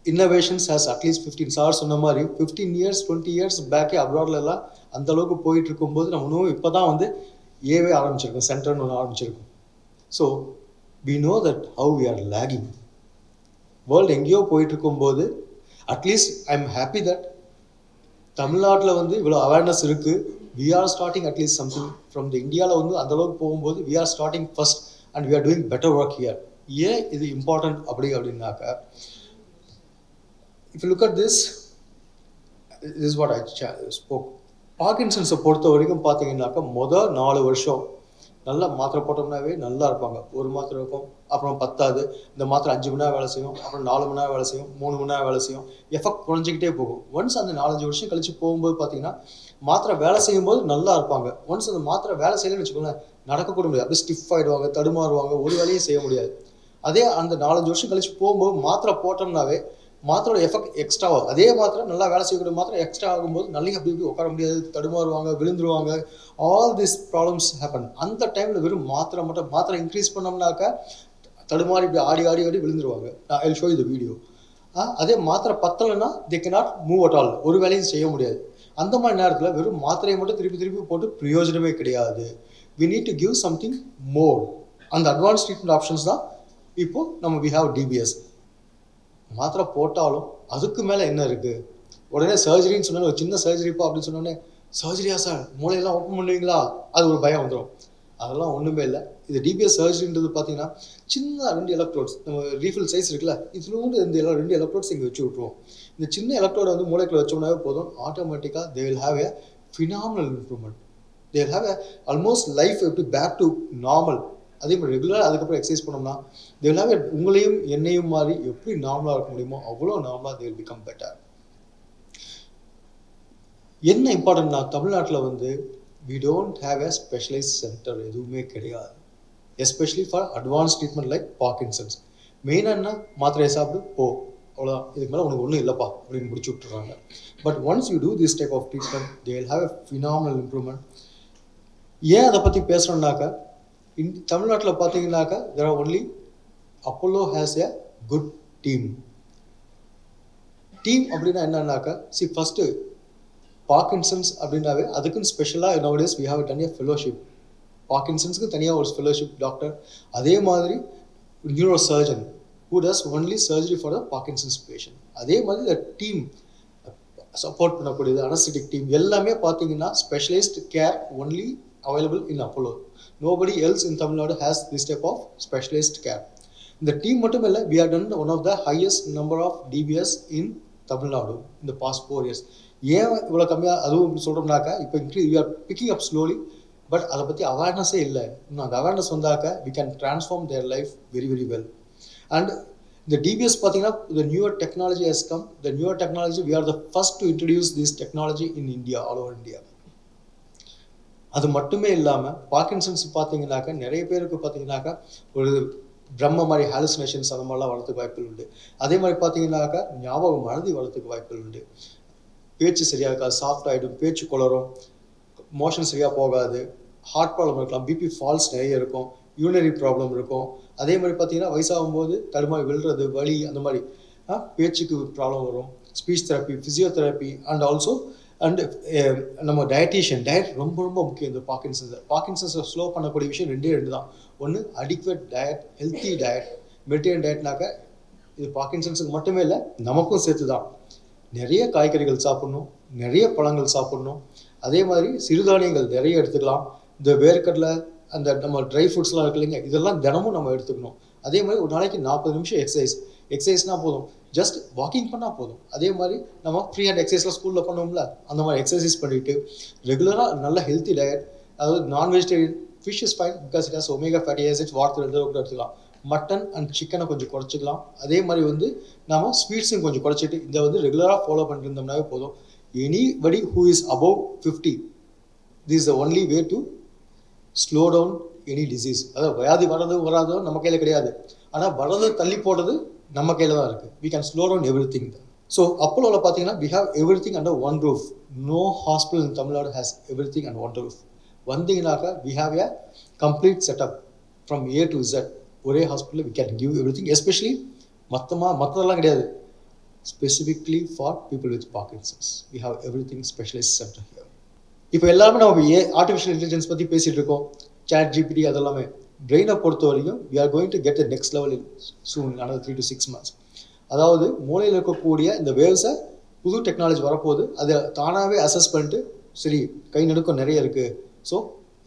[SPEAKER 1] innovations has at least 15 sir சொன்ன மாதிரி 15 இயர்ஸ் 20 இயர்ஸ் பேக்கே அப்ராட்ல எல்லாம் அந்த அளவுக்கு போயிட்டு இருக்கும்போது நம்ம இன்னும் இப்போ தான் வந்து ஏவே ஆரம்பிச்சிருக்கோம், சென்டர்னு ஒன்று ஆரம்பிச்சிருக்கோம். So we know that how we are lagging. World எங்கேயோ போயிட்டு இருக்கும்போது at least I am happy that தமிழ்நாட்டில் வந்து இவ்வளோ அவேர்னஸ் இருக்குது. we are starting at least something from the இந்தியாவில் வந்து அந்தளவுக்கு போகும்போது we are starting first and we are doing better work here. ஏன் இது இம்பார்ட்டன்ட் அப்படின்னாக்கா, if you look at this is what I spoke. பார்க்கின்சன்ஸை பொறுத்த வரைக்கும் பார்த்தீங்கன்னாக்கா மொதல் 4 வருஷம் நல்லா மாத்திரை போட்டோம்னாவே நல்லா இருப்பாங்க. ஒரு மாத்திரை இருக்கும், அப்புறம் பத்தாது, இந்த மாத்திரை 5 மணி நேரம் வேலை செய்யும், அப்புறம் 4 மணி நேரம் வேலை செய்யும், 3 மணி நேரம் வேலை செய்யும், எஃபெக்ட் குறைஞ்சிக்கிட்டே போகும். ஒன்ஸ் அந்த 4-5 வருஷம் கழிச்சு போகும்போது பார்த்தீங்கன்னா மாத்திரை வேலை செய்யும்போது நல்லா இருப்பாங்க. ஒன்ஸ் அந்த மாத்திரை வேலை செய்யலன்னு வச்சுக்கோங்களேன், நடக்கக்கூட முடியாது, அப்படியே ஸ்டிஃப் ஆகிடுவாங்க, தடுமாறுவாங்க, ஒரு வேலையும் செய்ய முடியாது. அதே அந்த 4-5 வருஷம் கழிச்சு போகும்போது மாத்திரை போட்டோம்னாவே மாத்திரோட எஃபெக்ட் எக்ஸ்ட்ராவாகும். அதே மாத்திரை நல்லா வேலை செய்யக்கூடிய மாத்திரை எக்ஸ்ட்ரா ஆகும்போது நல்லா அப்படி இப்படி உட்கார முடியாது, தடுமாறுவாங்க, விழுந்துருவாங்க. All this problems happen. அந்த டைமில் வெறும் மாத்திரை இன்க்ரீஸ் பண்ணோம்னாக்கா தடுமாறி இப்படி ஆடி விழுந்துருவாங்க. I show you the video. அதே மாத்திரை பத்தலைன்னா they cannot move at all, ஒரு வேலையும் செய்ய முடியாது. அந்த மாதிரி நேரத்தில் வெறும் மாத்திரையை மட்டும் திருப்பி போட்டு பிரயோஜனமே கிடையாது. We need to give something more. அந்த அட்வான்ஸ் ட்ரீட்மெண்ட் ஆப்ஷன்ஸ் தான் இப்போது நம்ம வி ஹாவ் டிபிஎஸ். மாத்திரை போட்டாலும் அதுக்கு மேலே என்ன இருக்குது? உடனே சர்ஜரின்னு சொன்னாலும் ஒரு சின்ன சர்ஜரிப்பா அப்படின்னு சொன்னோடனே, சர்ஜரியா சார், மூளையெல்லாம் ஓப்பன் பண்ணுவீங்களா, அது ஒரு பயம் வந்துடும். அதெல்லாம் ஒன்றுமே இல்லை. இது டிபிஎஸ் சர்ஜரின்றது பார்த்தீங்கன்னா சின்ன 2 எலக்ட்ரோட்ஸ், நம்ம ரீஃபில் சைஸ் இருக்குல்ல, இதுலேருந்து இந்த 2 எலக்ட்ரோட்ஸ் இங்கே வச்சு விட்ருவோம். இந்த சின்ன எலக்ட்ரோட வந்து மூளைக்குள்ள வச்சோம்னாவே போதும், ஆட்டோமேட்டிக்காக தே will have a phenomenal improvement. They will have a almost life எப்படி பேக் டு நார்மல். அதே மாதிரி ரெகுலராக அதுக்கப்புறம் எக்ஸசைஸ் பண்ணோம்னா தே வில் ஹாவ் எ உங்களையும் என்னையும் மாதிரி எப்படி நார்மலாக இருக்க முடியுமோ அவ்வளோ நார்மலாக தே வில் பிகம் பெட்டர். என்ன இம்பார்ட்டன்ட்னா தமிழ்நாட்டில் வந்து we don't have a specialized center எதுவுமே கிடையாது, especially for advance treatment like Parkinson's. மெயினாக என்ன, மாத்திரையை சாப்பிட்டு போ, அவ்வளோதான், இதுக்கு மேலே உனக்கு ஒன்றும் இல்லைப்பா அப்படின்னு முடிச்சு விட்டுறாங்க. But once you do this type of treatment they will have a phenomenal improvement. ஏன் அதை பற்றி பேசுகிறோம்னாக்கா, தமிழ்நாட்டில் பார்த்தீங்கன்னாக்கா there are only Apollo has a good team. Team அப்படின்னா என்னன்னாக்கா, ஃபஸ்ட்டு பார்க்கின்சன்ஸ் அப்படின்னாவே அதுக்குன்னு ஸ்பெஷலாக nowadays we have done a fellowship. பார்க்கின்சன்ஸ்க்கு தனியாக ஒரு ஃபெலோஷிப் டாக்டர், அதே மாதிரி neuro surgeon who does only surgery for the Parkinson's patient. அதே மாதிரி the டீம் சப்போர்ட் பண்ணக்கூடியது அனஸ்தெட்டிக் டீம் எல்லாமே பார்த்தீங்கன்னா specialised care only available in Apollo. Nobody else in Tamil Nadu has this type of specialised care. இந்த team மட்டும் இல்லை, we have done one of the highest number of DBS in Tamil Nadu in the past 4 years. ஏன் இவ்வளோ கம்மியாக அதுவும் சொல்கிறோம்னாக்கா, இப்போ you are picking up slowly, but அதை பற்றி அவேர்னஸே இல்லை. இன்னும் அந்த அவேர்னஸ் வந்தாக்கா we can transform their life very very well. And இந்த டிபிஎஸ் பார்த்தீங்கன்னா the newer technology has come. The newer technology, we are the first to introduce this technology in India, all over India. அது மட்டுமே இல்லாமல் Parkinson's பார்த்தீங்கன்னாக்கா நிறைய பேருக்கு பார்த்தீங்கன்னாக்கா ஒரு பிரம்ம மாதிரி ஹாலுசினேஷன்ஸ் அந்த மாதிரிலாம் வரதுக்கு வாய்ப்புகள் உண்டு. அதே மாதிரி பார்த்தீங்கன்னாக்கா ஞாபகம் மறதி வரதுக்கு வாய்ப்புகள் உண்டு. பேச்சு சரியாக இருக்காது, சாஃப்ட் ஆகிடும், பேச்சு குளரும், மோஷன் சரியாக போகாது, ஹார்ட் ப்ராப்ளம் இருக்கலாம், பிபி ஃபால்ஸ் நிறைய இருக்கும், யூரினரி ப்ராப்ளம் இருக்கும். அதே மாதிரி பார்த்தீங்கன்னா வயசாகும்போது தடுமாறி விழுறது, வலி, அந்த மாதிரி பேச்சுக்கு ப்ராப்ளம் வரும். Speech therapy, physiotherapy and also and நம்ம டயட்டீஷியன், டயட் ரொம்ப ரொம்ப முக்கியம். இந்த பார்க்கின்சன்ஸை ஸ்லோ பண்ணக்கூடிய விஷயம் 2 தான். ஒன்று adequate diet, healthy diet. Mediterranean டயட்னாக்கா இது பார்க்கின்சன்ஸுக்கு மட்டுமே இல்லை, நமக்கும் சேர்த்து தான். நிறைய காய்கறிகள் சாப்பிட்ணும், நிறைய பழங்கள் சாப்பிட்ணும், அதே மாதிரி சிறுதானியங்கள் நிறைய எடுத்துக்கலாம். இந்த வேர்க்கடலை, அந்த நம்ம ட்ரை ஃப்ரூட்ஸ்லாம் இருக்கு இல்லைங்க, இதெல்லாம் தினமும் நம்ம எடுத்துக்கணும். அதே மாதிரி ஒரு நாளைக்கு 40 நிமிஷம் எக்ஸசைஸ்னால் போதும், ஜஸ்ட் வாக்கிங் பண்ணால் போதும். அதே மாதிரி நம்ம ஃப்ரீ ஹேண்ட் எக்ஸசைஸ்லாம் ஸ்கூலில் பண்ணுவோம்ல, அந்த மாதிரி எக்ஸசைஸ் பண்ணிவிட்டு ரெகுலராக நல்ல ஹெல்த்தி டயட். அதாவது நான் vegetarian, fish is fine because it has omega fatty acids, வாரத்தில் 2 தடவை கூட எடுத்துக்கலாம். மட்டன் அண்ட் சிக்கனை கொஞ்சம் குறைச்சிக்கலாம். அதே மாதிரி வந்து நம்ம ஸ்வீட்ஸையும் கொஞ்சம் குறைச்சிட்டு இதை வந்து ரெகுலராக ஃபாலோ பண்ணிட்டு இருந்தோம்னாவே போதும். Anybody who is above 50, this is the only way to slow down any disease. அதாவது வியாதி வராதோ நம்ம கையில் கிடையாது, ஆனால் வரது தள்ளி போடுறது நம்ம கையில் தான் இருக்குது. we can slow down everything. So அப்போலோவில் பார்த்தீங்கன்னா we have everything under one roof. No hospital in Tamil Nadu has everything under one roof. வந்தீங்கன்னாக்கா we have a complete setup from A to Z. ஒரே ஹாஸ்பிட்டலில் we can give everything, especially மற்றதெல்லாம் கிடையாது, specifically for people with Parkinson's. We have everything specialized center here. இப்போ எல்லாருமே நம்ம artificial intelligence பற்றி பேசிகிட்டு இருக்கோம், சாட் ஜிபிடி அதெல்லாமே. பிரெயினை பொறுத்த வரைக்கும் we are going to get the next level in soon, another 3 to 6 months. அதாவது மூளையில் இருக்கக்கூடிய இந்த வேவ்ஸை புது டெக்னாலஜி வரப்போகுது, அதை தானாகவே அசஸ் பண்ணிட்டு சரி கை நடுக்கம் நிறைய இருக்குது, so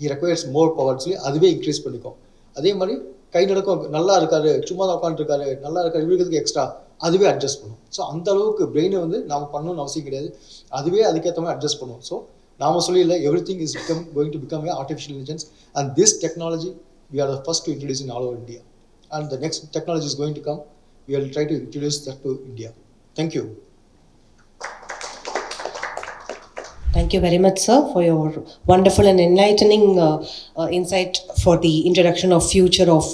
[SPEAKER 1] he requires more power சொல்லி அதுவே இன்க்ரீஸ் பண்ணிக்கும். அதே மாதிரி கை நடுக்கம் நல்லா இருக்காரு, சும்மா தான் உட்காந்துருக்காரு, நல்லா இருக்காரு, இவங்களுக்கு எக்ஸ்ட்ரா அதுவே அட்ஜஸ்ட் பண்ணும். ஸோ அந்த அளவுக்கு பிரெயினை வந்து நாம் பண்ணணும்னு அவசியம் கிடையாது, அதுவே அதுக்கேற்ற மாதிரி அட்ஜஸ்ட் பண்ணும். ஸோ நாம சொல்லல, everything is going to become a artificial intelligence, and this technology we are the first to introduce in all over India, and the next technology is going to come. We will try to introduce that to India. Thank you.
[SPEAKER 4] Thank you very much, sir, for your wonderful and enlightening insight for the introduction of future of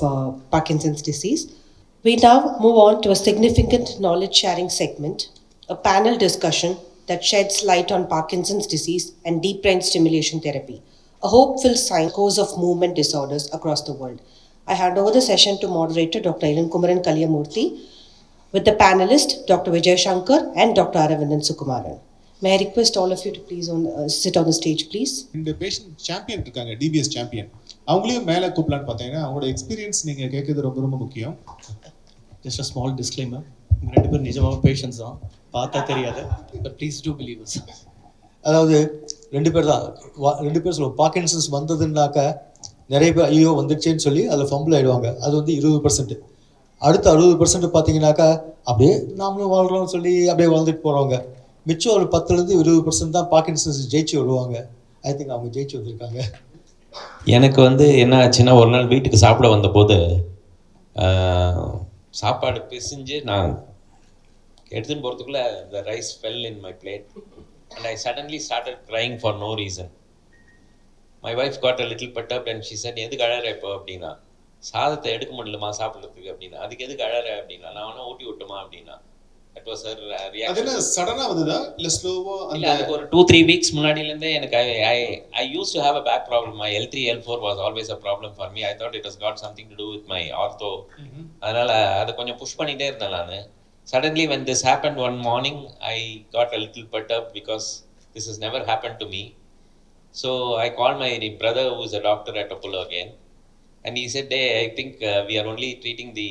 [SPEAKER 4] Parkinson's disease. We now move on to a significant knowledge sharing segment, a panel discussion that sheds light on Parkinson's disease and deep brain stimulation therapy, a hope-filled course of movement disorders across the world. I hand over the session to moderator Dr. Ilankumaran Kaliyamurthy with the panelist Dr. Vijay Shankar and Dr. Aravindan Sukumaran. May I request all of you to please sit on the stage, please.
[SPEAKER 3] இந்த patient champion இருக்காங்க, DPS champion, அவங்களையும் மேலே கூப்பிடலான்னு பார்த்தீங்கன்னா அவங்களோட experience நீங்கள் கேட்குறது ரொம்ப ரொம்ப முக்கியம்.
[SPEAKER 5] ஜஸ்ட் அ ஸ்மால் டிஸ்க்ளைமர், 2 பேர் நிஜமாக பேஷன்ஸ் தான், பார்த்தா தெரியாது, but please do believe us.
[SPEAKER 1] அதாவது 2 பேர் தான், 2 பேர் சொல்லுவோம். பார்க்கின்சன்ஸ் வந்ததுன்னாக்கா நிறைய பேர் ஐயோ வந்துடுச்சேன்னு சொல்லி அதில் ஃபம்பிள் ஆகிடுவாங்க. அது வந்து 20%. அடுத்த 60% பார்த்தீங்கன்னாக்கா அப்படியே நாமளும் வாழ்கிறோம்னு சொல்லி அப்படியே வாழ்ந்துட்டு போகிறவங்க. மிச்சம் ஒரு 10லேருந்து 20% தான் பார்க்கின்சன்ஸ் ஜெயிச்சு வருவாங்க. ஐ திங்க் அவங்க ஜெயிச்சு வந்திருக்காங்க.
[SPEAKER 2] எனக்கு வந்து என்ன ஆச்சுன்னா, ஒரு நாள் வீட்டுக்கு சாப்பிட வந்தபோது சாப்பாடு பிசிஞ்சு நான் எடுத்துன்னு போகிறதுக்குள்ளே the rice fell in my plate and I suddenly started crying for no reason. My wife got a little perturbed and she said, எதுக்கு அழற இப்போ அப்படின்னா, சாதத்தை எடுக்க முடியலமா சாப்பிட்றதுக்கு அப்படின்னா. அதுக்கு எதுக்கு அழற அப்படின்னா, நான் வேணா ஊட்டி விட்டுமா அப்படின்னா. That was her
[SPEAKER 3] அது
[SPEAKER 2] reaction.
[SPEAKER 3] என்ன சடனா வந்ததா இல்ல ஸ்லோவா?
[SPEAKER 2] இல்ல, அதுக்கு ஒரு 2-3 வீக்ஸ் முன்னாடியிலேருந்தே எனக்கு I used to have a back problem. My L3 L4 was always a problem for me. I thought it has got something to do with my ortho. அதனால அதை கொஞ்சம் புஷ் பண்ணிட்டே இருந்தேன் நான். Suddenly when this happened one morning, I got a little perturbed because this has never happened to me. So I called my brother who is a doctor at Apollo again, and he said, hey, I think we are only treating the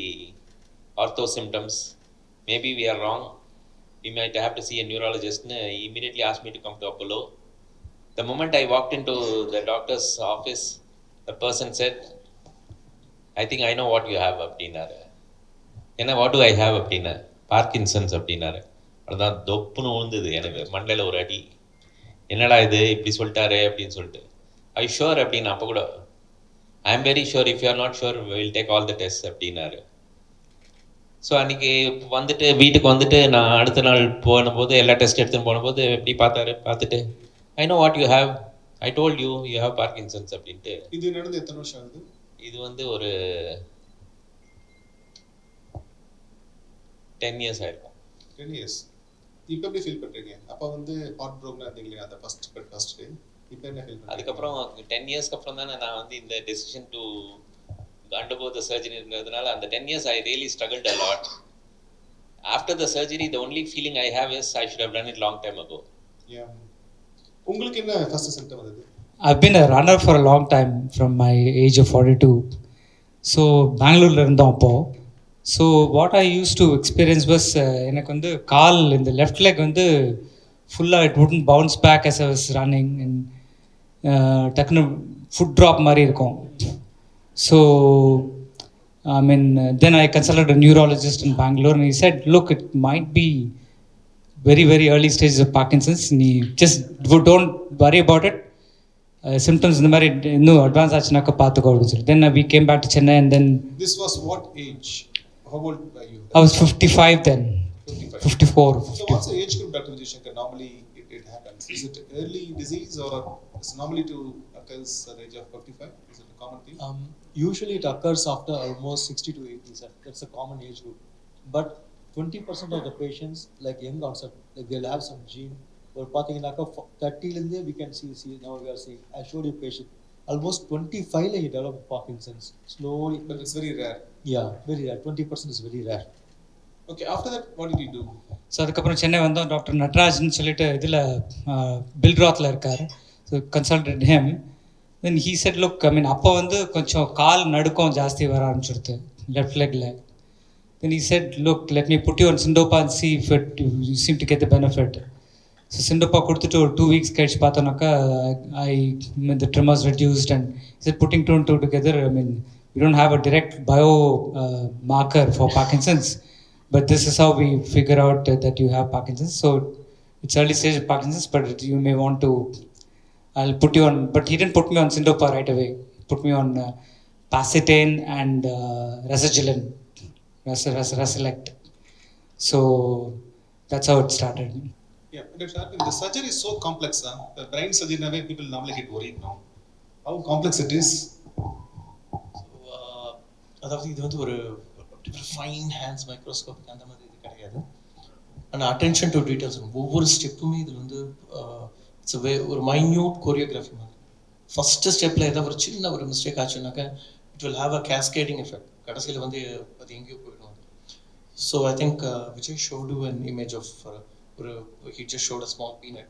[SPEAKER 2] ortho symptoms. Maybe we are wrong. We might have to see a neurologist. He immediately asked me to come to Apollo. The moment I walked into the doctor's office, the person said, I think I know what you have அப்படின்னாரு. என்ன what do I have அப்படின்னா, Parkinson's அப்படின்னாரு. அதுதான் தொப்புன்னு விழுந்தது எனக்கு மண்டையில் ஒரு அடி. என்னடா இது இப்படி சொல்லிட்டாரு அப்படின்னு சொல்லிட்டு. ஐ ஷுர் அப்படின்னு அப்போ கூட, I am very sure, if you are not sure will take all the test அப்படின்னாரு. ஸோ அன்றைக்கி வந்துட்டு வீட்டுக்கு வந்துட்டு நான் அடுத்த நாள் போனபோது எல்லா டெஸ்ட் எடுத்துன்னு போனபோது எப்படி பார்த்துட்டு I know what you have, I told you you have Parkinson's அப்படின்ட்டு.
[SPEAKER 3] இது நடந்து எத்தனை வருஷம் ஆகுது?
[SPEAKER 2] இது வந்து ஒரு 10 years ஆயிருக்கும்.
[SPEAKER 3] 10 years. இப்போ எப்படி ஃபீல் பண்ணுறீங்க? அப்போ வந்து ஹார்ட் ப்ரோக்கனாக இருந்தீங்களே அந்த ஃபர்ஸ்ட் டே, இப்போ என்ன ஃபீல் பண்ணுறீங்க?
[SPEAKER 2] அதுக்கப்புறம் 10 yearsக்கு அப்புறம் தானே நான் வந்து இந்த decision to undergo the surgery இருந்ததுனால அந்த 10 years I really struggled a lot. After the surgery, the only feeling I have is I should have done it long time ago.
[SPEAKER 3] Yeah. உங்களுக்கு என்ன ஃபர்ஸ்ட் சிம்டம் வந்தது?
[SPEAKER 6] I've been a runner for a long time from my age of 42. So பெங்களூர்ல இருந்தோம் அப்போ. So what I used to experience was எனக்கு வந்து கால் இந்த left leg வந்து ஃபுல்லாக it wouldn't bounce back as I was running and டக்குன்னு food drop மாதிரி இருக்கும். So I mean then I consulted a neurologist in Bangalore and he said, look, it might be very very early stages of Parkinson's. Just don't worry about it. Symptoms in the மாதிரி இன்னும் advance ஆச்சுனாக்கா பார்த்துக்கோ அப்படின்னு சொல்லி. Then we came back to Chennai and then.
[SPEAKER 3] This was what age? How old were you?
[SPEAKER 6] I was 55 then. 54.
[SPEAKER 3] So what's the age group, Dr. Vijay Shankar? Normally it happens. Is it early disease or it's normally to occurs at the age of 55? Is it a common thing?
[SPEAKER 1] Usually it occurs after almost 60 to 80, sir. That's a common age group. But 20% of the patients, like young onset, like they'll have some gene. Or பார்த்தீங்கன்னாக்கா 30லேருந்தே we can see now we are seeing. I showed you patient. Almost 25 he developed Parkinson's slowly.
[SPEAKER 3] But it's very rare.
[SPEAKER 1] Yeah, very rare. 20% is very rare.
[SPEAKER 3] Okay, after that what did you do?
[SPEAKER 6] So அதுக்கப்புறம் சென்னை வந்தோம். Doctor நட்ராஜ்னு சொல்லிட்டு இதில் பில்ராத்தில் இருக்கார். So consulted him. Then he said look, I mean அப்போ வந்து கொஞ்சம் கால் நடுக்கம் ஜாஸ்தி வர ஆரம்பிச்சிடுது லெஃப்ட் லெக்கில். Then he said look, let me put you on Syndopa and see if it you seem to get the benefit. So Syndopa கொடுத்துட்டு ஒரு 2 weeks கழிச்சு பார்த்தோன்னாக்கா the tremors reduced and he said putting 2 and 2 together, I mean we don't have a direct bio marker for Parkinson's, but this is how we figure out that you have Parkinson's. So it's early stage of Parkinson's, but you may want to, I'll put you on, but he didn't put me on Sindopa right away. He put me on Pacitane and Resergilin, Reselect. So that's how it started.
[SPEAKER 3] Yeah, Dr. Arvind, the surgery is so complex. The brain surgery, people normally get worried now. How complex it is?
[SPEAKER 5] அதாவது இது வந்து ஒரு fine hands microscopic அந்த மாதிரி இது கிடையாது. ஆனால் attention to details ஒவ்வொரு ஸ்டெப்புமே இதில் வந்து இட்ஸ் ஒரு மைன்யூட் கோரியோகிராஃபி மாதிரி. ஃபஸ்ட்டு ஸ்டெப்பில் ஏதாவது ஒரு சின்ன ஒரு மிஸ்டேக் ஆச்சுனாக்கா it will have a cascading effect. கடைசியில் வந்து அது எங்கேயோ போயிடும். So I think Vijay showed an image of ஒரு he just showed a small peanut.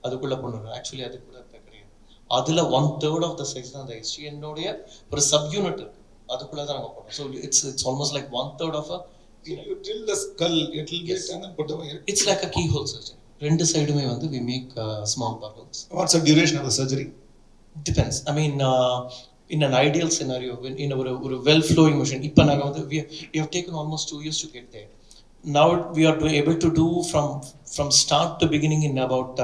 [SPEAKER 5] அதுக்குள்ளே பண்ணுறோம். ஆக்சுவலி அது கூட கிடையாது. அதில் 1/3 ஆஃப் த சைஸ் தான் அந்த எஸ்டிஎன்னுடைய ஒரு சப்யூனிட் அதுக்குள்ளே தான் நாங்கள் பண்ணுறோம். So it's almost like 1/3 of a.
[SPEAKER 3] You drill the skull, it will get and then put the wire.
[SPEAKER 5] It's like a keyhole surgery. ரெண்டு சைடுமே வந்து we make small bubbles.
[SPEAKER 3] What's the duration of the surgery?
[SPEAKER 5] Depends. I mean in an ideal scenario, in a well-flowing motion. இப்போ நாங்கள் வந்து we have taken almost 2 years to get there. Now we are able to do from start to beginning in about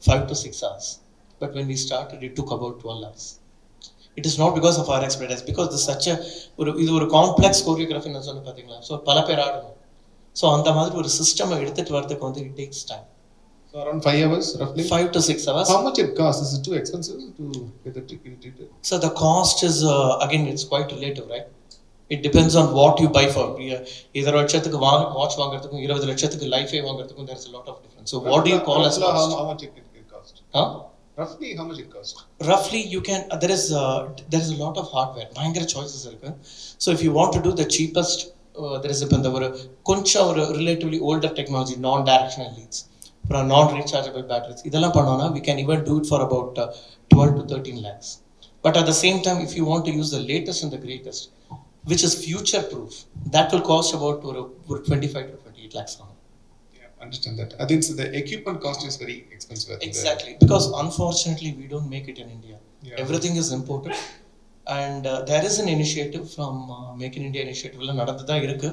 [SPEAKER 5] 5 to 6 hours. But when we started, it took about 12 hours. It is not because of our expertise, because this such a இது ஒரு complex choreography நான் சொன்ன பார்த்தீங்களா. So பல பேர் ஆடணும். So அந்த மாதிரி ஒரு சிஸ்டமை எடுத்துகிட்டு வரதுக்கு வந்து it takes time.
[SPEAKER 3] So around 5 hours roughly?
[SPEAKER 5] 5 to 6 hours.
[SPEAKER 3] How much it costs? Is it too expensive to get the treated?
[SPEAKER 5] So the cost is, again, it's quite relative, right? It depends on what you buy for. Either லட்சத்துக்கு watch வாங்குறதுக்கும் 20 லட்சத்துக்கு லைஃபை வாங்குறதுக்கும் there is a lot of difference. So what do you call as cost?
[SPEAKER 3] How much it cost?
[SPEAKER 5] Huh?
[SPEAKER 3] Roughly how much it cost?
[SPEAKER 5] Roughly you can, there is a lot of hardware. பயங்கர choices இருக்கு. So if you want to do the cheapest, there is இப்போ இந்த ஒரு கொஞ்சம் ஒரு relatively older technology, non-directional leads, non-rechargeable batteries, இதெல்லாம் பண்ணோம்னா we can even do it for about 12 to 13 lakhs. But at the same time, if you want to use the latest and the greatest, which is future proof, that will cost about 25 to 28 lakhs.
[SPEAKER 3] Yeah, understand that. I think so the equipment cost is very expensive.
[SPEAKER 5] Exactly, because unfortunately we don't make it in India. Yeah. Everything is imported, and there is an initiative from Make in India initiative la nadandha irukku,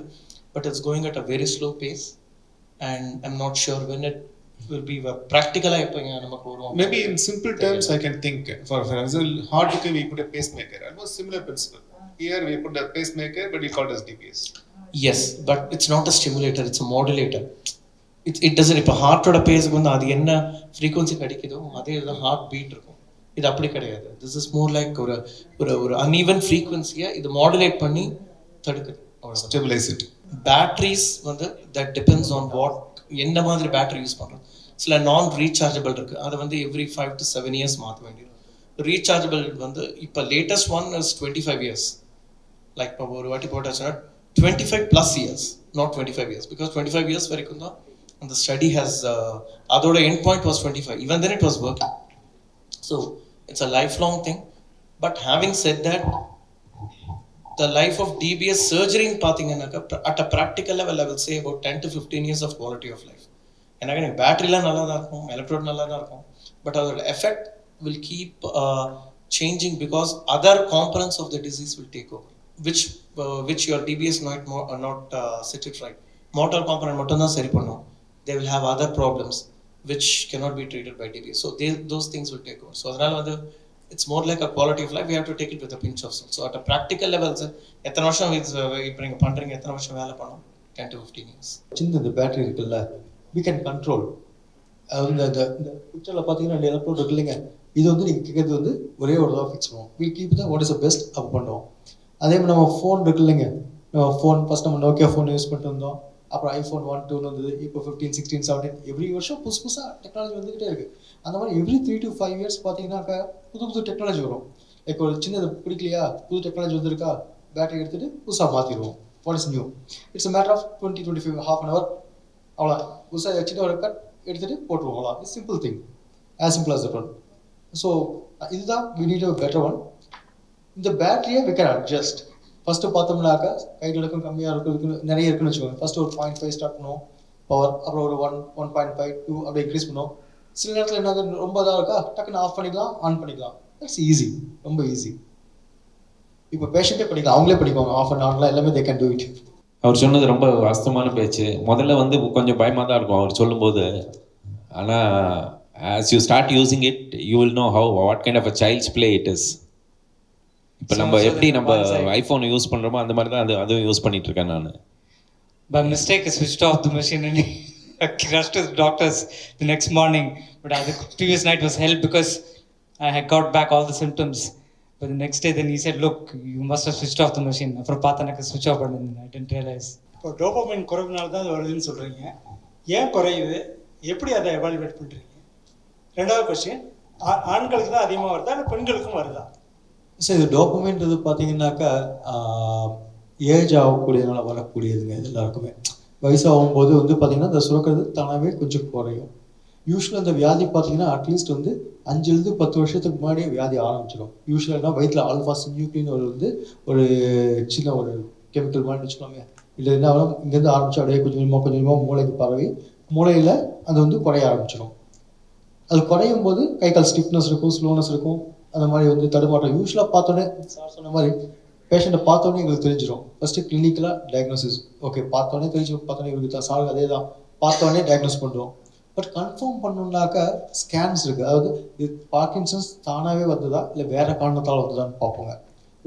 [SPEAKER 5] but it's going at a very slow pace, and I'm not sure when it will be practical.
[SPEAKER 3] Maybe in simple terms I can think, for example, heart we put a pacemaker, almost similar principle. Here we put a pacemaker, but we call it as DBS.
[SPEAKER 5] Yes, but it's not a stimulator, it's a modulator. It doesn't, இப்போ ஹார்ட்டோட பேஸுக்கு வந்து அது என்ன frequency கிடைக்குதோ அதே தான் heart beat இருக்கும். இது அப்படி கிடையாது. திஸ் இஸ் மோர் லைக் ஒரு அன்ஈவன் ஃப்ரீக்வன்சியை இது மாடுலேட் பண்ணி தடுக்குது.
[SPEAKER 3] Stabilise it.
[SPEAKER 5] பேட்டரிஸ் வந்து தட் டிபெண்ட்ஸ் ஆன் வாட், என்ன மாதிரி பேட்டரி யூஸ் பண்ணுறோம். சில நான் ரீசார்ஜபிள் இருக்குது, அதை வந்து எவ்ரி 5 to 7 years மாற்ற வேண்டியது. ரீசார்ஜபிள் வந்து இப்போ latest one is 25 years. Like இப்போ ஒரு வாட்டி போட்டாச்சுன்னா 25+ years, not 25 years, because 25 years வரைக்கும் தான் அந்த ஸ்டடி ஹேஸ், அதோட end point was 25. Even then it was working. So it's a lifelong thing. But having said that, the life of DBS surgery in பார்த்தீங்கன்னாக்கா at a practical level I will say about 10 to 15 years of quality of life. ஏன்னா எனக்கு பேட்டரிலாம் நல்லா தான் இருக்கும், electrode நல்லா தான் இருக்கும், but அதோட effect will keep changing because other components of the disease will take over, which your DBS not set it right. Motor component மட்டும் தான் சரி பண்ணும். They will have other problems which cannot be treated by DBS. So those things will take over. So அதனால வந்து it's more like a quality of life. We have to take it with a pinch of salt. So at a practical level, எத்தனை வருஷம் இப்போ நீங்கள் பண்ணுறீங்க, எத்தனை வருஷம் வேலை பண்ணோம்? 10 to 15 years.
[SPEAKER 1] சின்ன இந்த பேட்டரி இருக்குல்ல, we can control. இந்த பிக்சரில் பார்த்தீங்கன்னா 2 எலக்ட்ரோட் இருக்கு இல்லைங்க, இது வந்து நீங்கள் கேட்கறது வந்து ஒரே ஒரு தான் ஃபிக்ஸ் பண்ணுவோம். வில் கீப் தான் வாட் இஸ் த பெஸ்ட் அப்போ பண்ணுவோம். அதே மாதிரி நம்ம ஃபோன் இருக்கு இல்லைங்க, நம்ம ஃபோன் ஃபஸ்ட் நம்ம நோக்கியா ஃபோன் யூஸ் பண்ணிட்டு இருந்தோம், அப்புறம் iPhone 1, 2 வந்தது, இப்போ 15, 16, 17 எவ்ரி வருஷம் புதுசாக டெக்னாலஜி வந்துக்கிட்டே இருக்குது. அந்த மாதிரி எவ்ரி 3 to 5 years பார்த்தீங்கன்னாக்கா புது டெக்னாலஜி வரும். இப்போ ஒரு சின்னது பிடிக்கலையா, புது டெக்னாலஜி வந்துருக்கா, பேட்டரி எடுத்துகிட்டு புதுசாக மாற்றிடுவோம். What is new? It's a matter of 20-25 half an hour, அவ்வளோ புதுசாக வச்சுட்டு ஒரு கட் எடுத்துகிட்டு போட்டுருவோம். அவ்வளோ it's simple thing, as simple as that one. So இதுதான் we need a better one. இந்த பேட்டரியை we can adjust. ஃபஸ்ட்டு பார்த்தோம்னாக்கா கையில் இருக்கும் கம்மியாக இருக்குன்னு நிறைய இருக்குன்னு வச்சுக்கோங்க. ஃபஸ்ட்டு ஒரு 0.5 ஸ்டார்ட் பண்ணுவோம் பவர், அப்புறம் ஒரு 1.5, 2 அப்படியே இன்க்ரீஸ் பண்ணுவோம். சில நேரத்தில் என்ன ரொம்ப இதாக இருக்கா, டக்குன்னு ஆஃப் பண்ணிக்கலாம், ஆன் பண்ணிக்கலாம். இட்ஸ் ஈஸி, ரொம்ப ஈஸி. இப்போ பேஷண்ட்டே பண்ணிக்கலாம், அவங்களே பண்ணிக்குவாங்க, ஆஃப் அண்ட் ஆன்லாம் எல்லாமே தே கேன் டூ இட்.
[SPEAKER 2] அவர் சொன்னது ரொம்ப வாஸ்தவமான பேச்சு. முதல்ல வந்து கொஞ்சம் பயமாக தான் இருக்கும் அவர் சொல்லும்போது. ஆனால் as you start using it, you will know what kind of a child's play it is. இப்போ நம்ம எப்படி நம்ம ஐஃபோன் யூஸ் பண்ணுறோமோ அந்த மாதிரி தான் அதுவும் யூஸ் பண்ணிட்டு இருக்கேன் நான்.
[SPEAKER 6] By mistake, I switched off the machine and I rushed to the doctors the next morning. But the previous night was hell because I had got back all the symptoms. But the next day, then he said, "Look, you must have switched off the machine." அப்புறம் பார்த்தா எனக்கு switch off பண்ணிருந்தேன். I didn't realize.
[SPEAKER 7] இப்போ dopamine குறைவுனால தான் அது வருதுன்னு சொல்கிறீங்க. ஏன் குறையுது, எப்படி அதை எவாலுவேட் பண்ணுறீங்க? ரெண்டாவது கொஸ்டின், ஆண்களுக்கு தான் அதிகமாக வருதா இல்லை பெண்களுக்கும் வருதா?
[SPEAKER 1] சார் இது டோபமைன்றது பார்த்தீங்கன்னாக்கா ஏஜ் ஆகக்கூடியதுனால வரக்கூடியதுங்க. இது எல்லாருக்குமே வயசாகும்போது வந்து பார்த்திங்கன்னா இந்த சுரக்கிறது தானாகவே கொஞ்சம் குறையும். யூஸ்வலாக இந்த வியாதி பார்த்தீங்கன்னா அட்லீஸ்ட் வந்து 5-10 வருஷத்துக்கு முன்னாடியே வியாதி ஆரம்பிச்சிடும். யூஸ்வலாக வயிற்றில் ஆல்ஃபா சின்யூக்ளின்னு ஒரு சின்ன ஒரு கெமிக்கல் மாதிரி வச்சுக்கோங்க. இல்லை என்ன ஆகும், இங்கேருந்து ஆரம்பிச்சு அப்படியே கொஞ்சம் கொஞ்சமாக மூளைக்கு பரவி மூளையில் அது வந்து குறைய ஆரம்பிச்சிடும். அது குறையும் போது கை கால் ஸ்டிஃப்னஸ் இருக்கும், ஸ்லோனஸ் இருக்கும், அந்த மாதிரி வந்து தடுமாற்றம் யூஸ்வலாக பார்த்தோன்னே சார் சொன்ன மாதிரி பேஷண்ட்டை பார்த்தோன்னே எங்களுக்கு தெரிஞ்சிடும். ஃபஸ்ட்டு கிளினிக்கலாக டயக்னோசிஸ் ஓகே பார்த்தோன்னே பார்த்தோன்னே இவருக்கு தான் சார் அதே தான் பார்த்தோன்னே டயக்னோஸ் பண்ணுறோம். பட் கன்ஃபார்ம் பண்ணணுன்னாக்கா ஸ்கேன்ஸ் இருக்குது. அதாவது இது பார்க்கின்சன்ஸ் தானாகவே வந்ததா இல்லை வேறு காரணத்தால் வந்ததான்னு பார்ப்போங்க.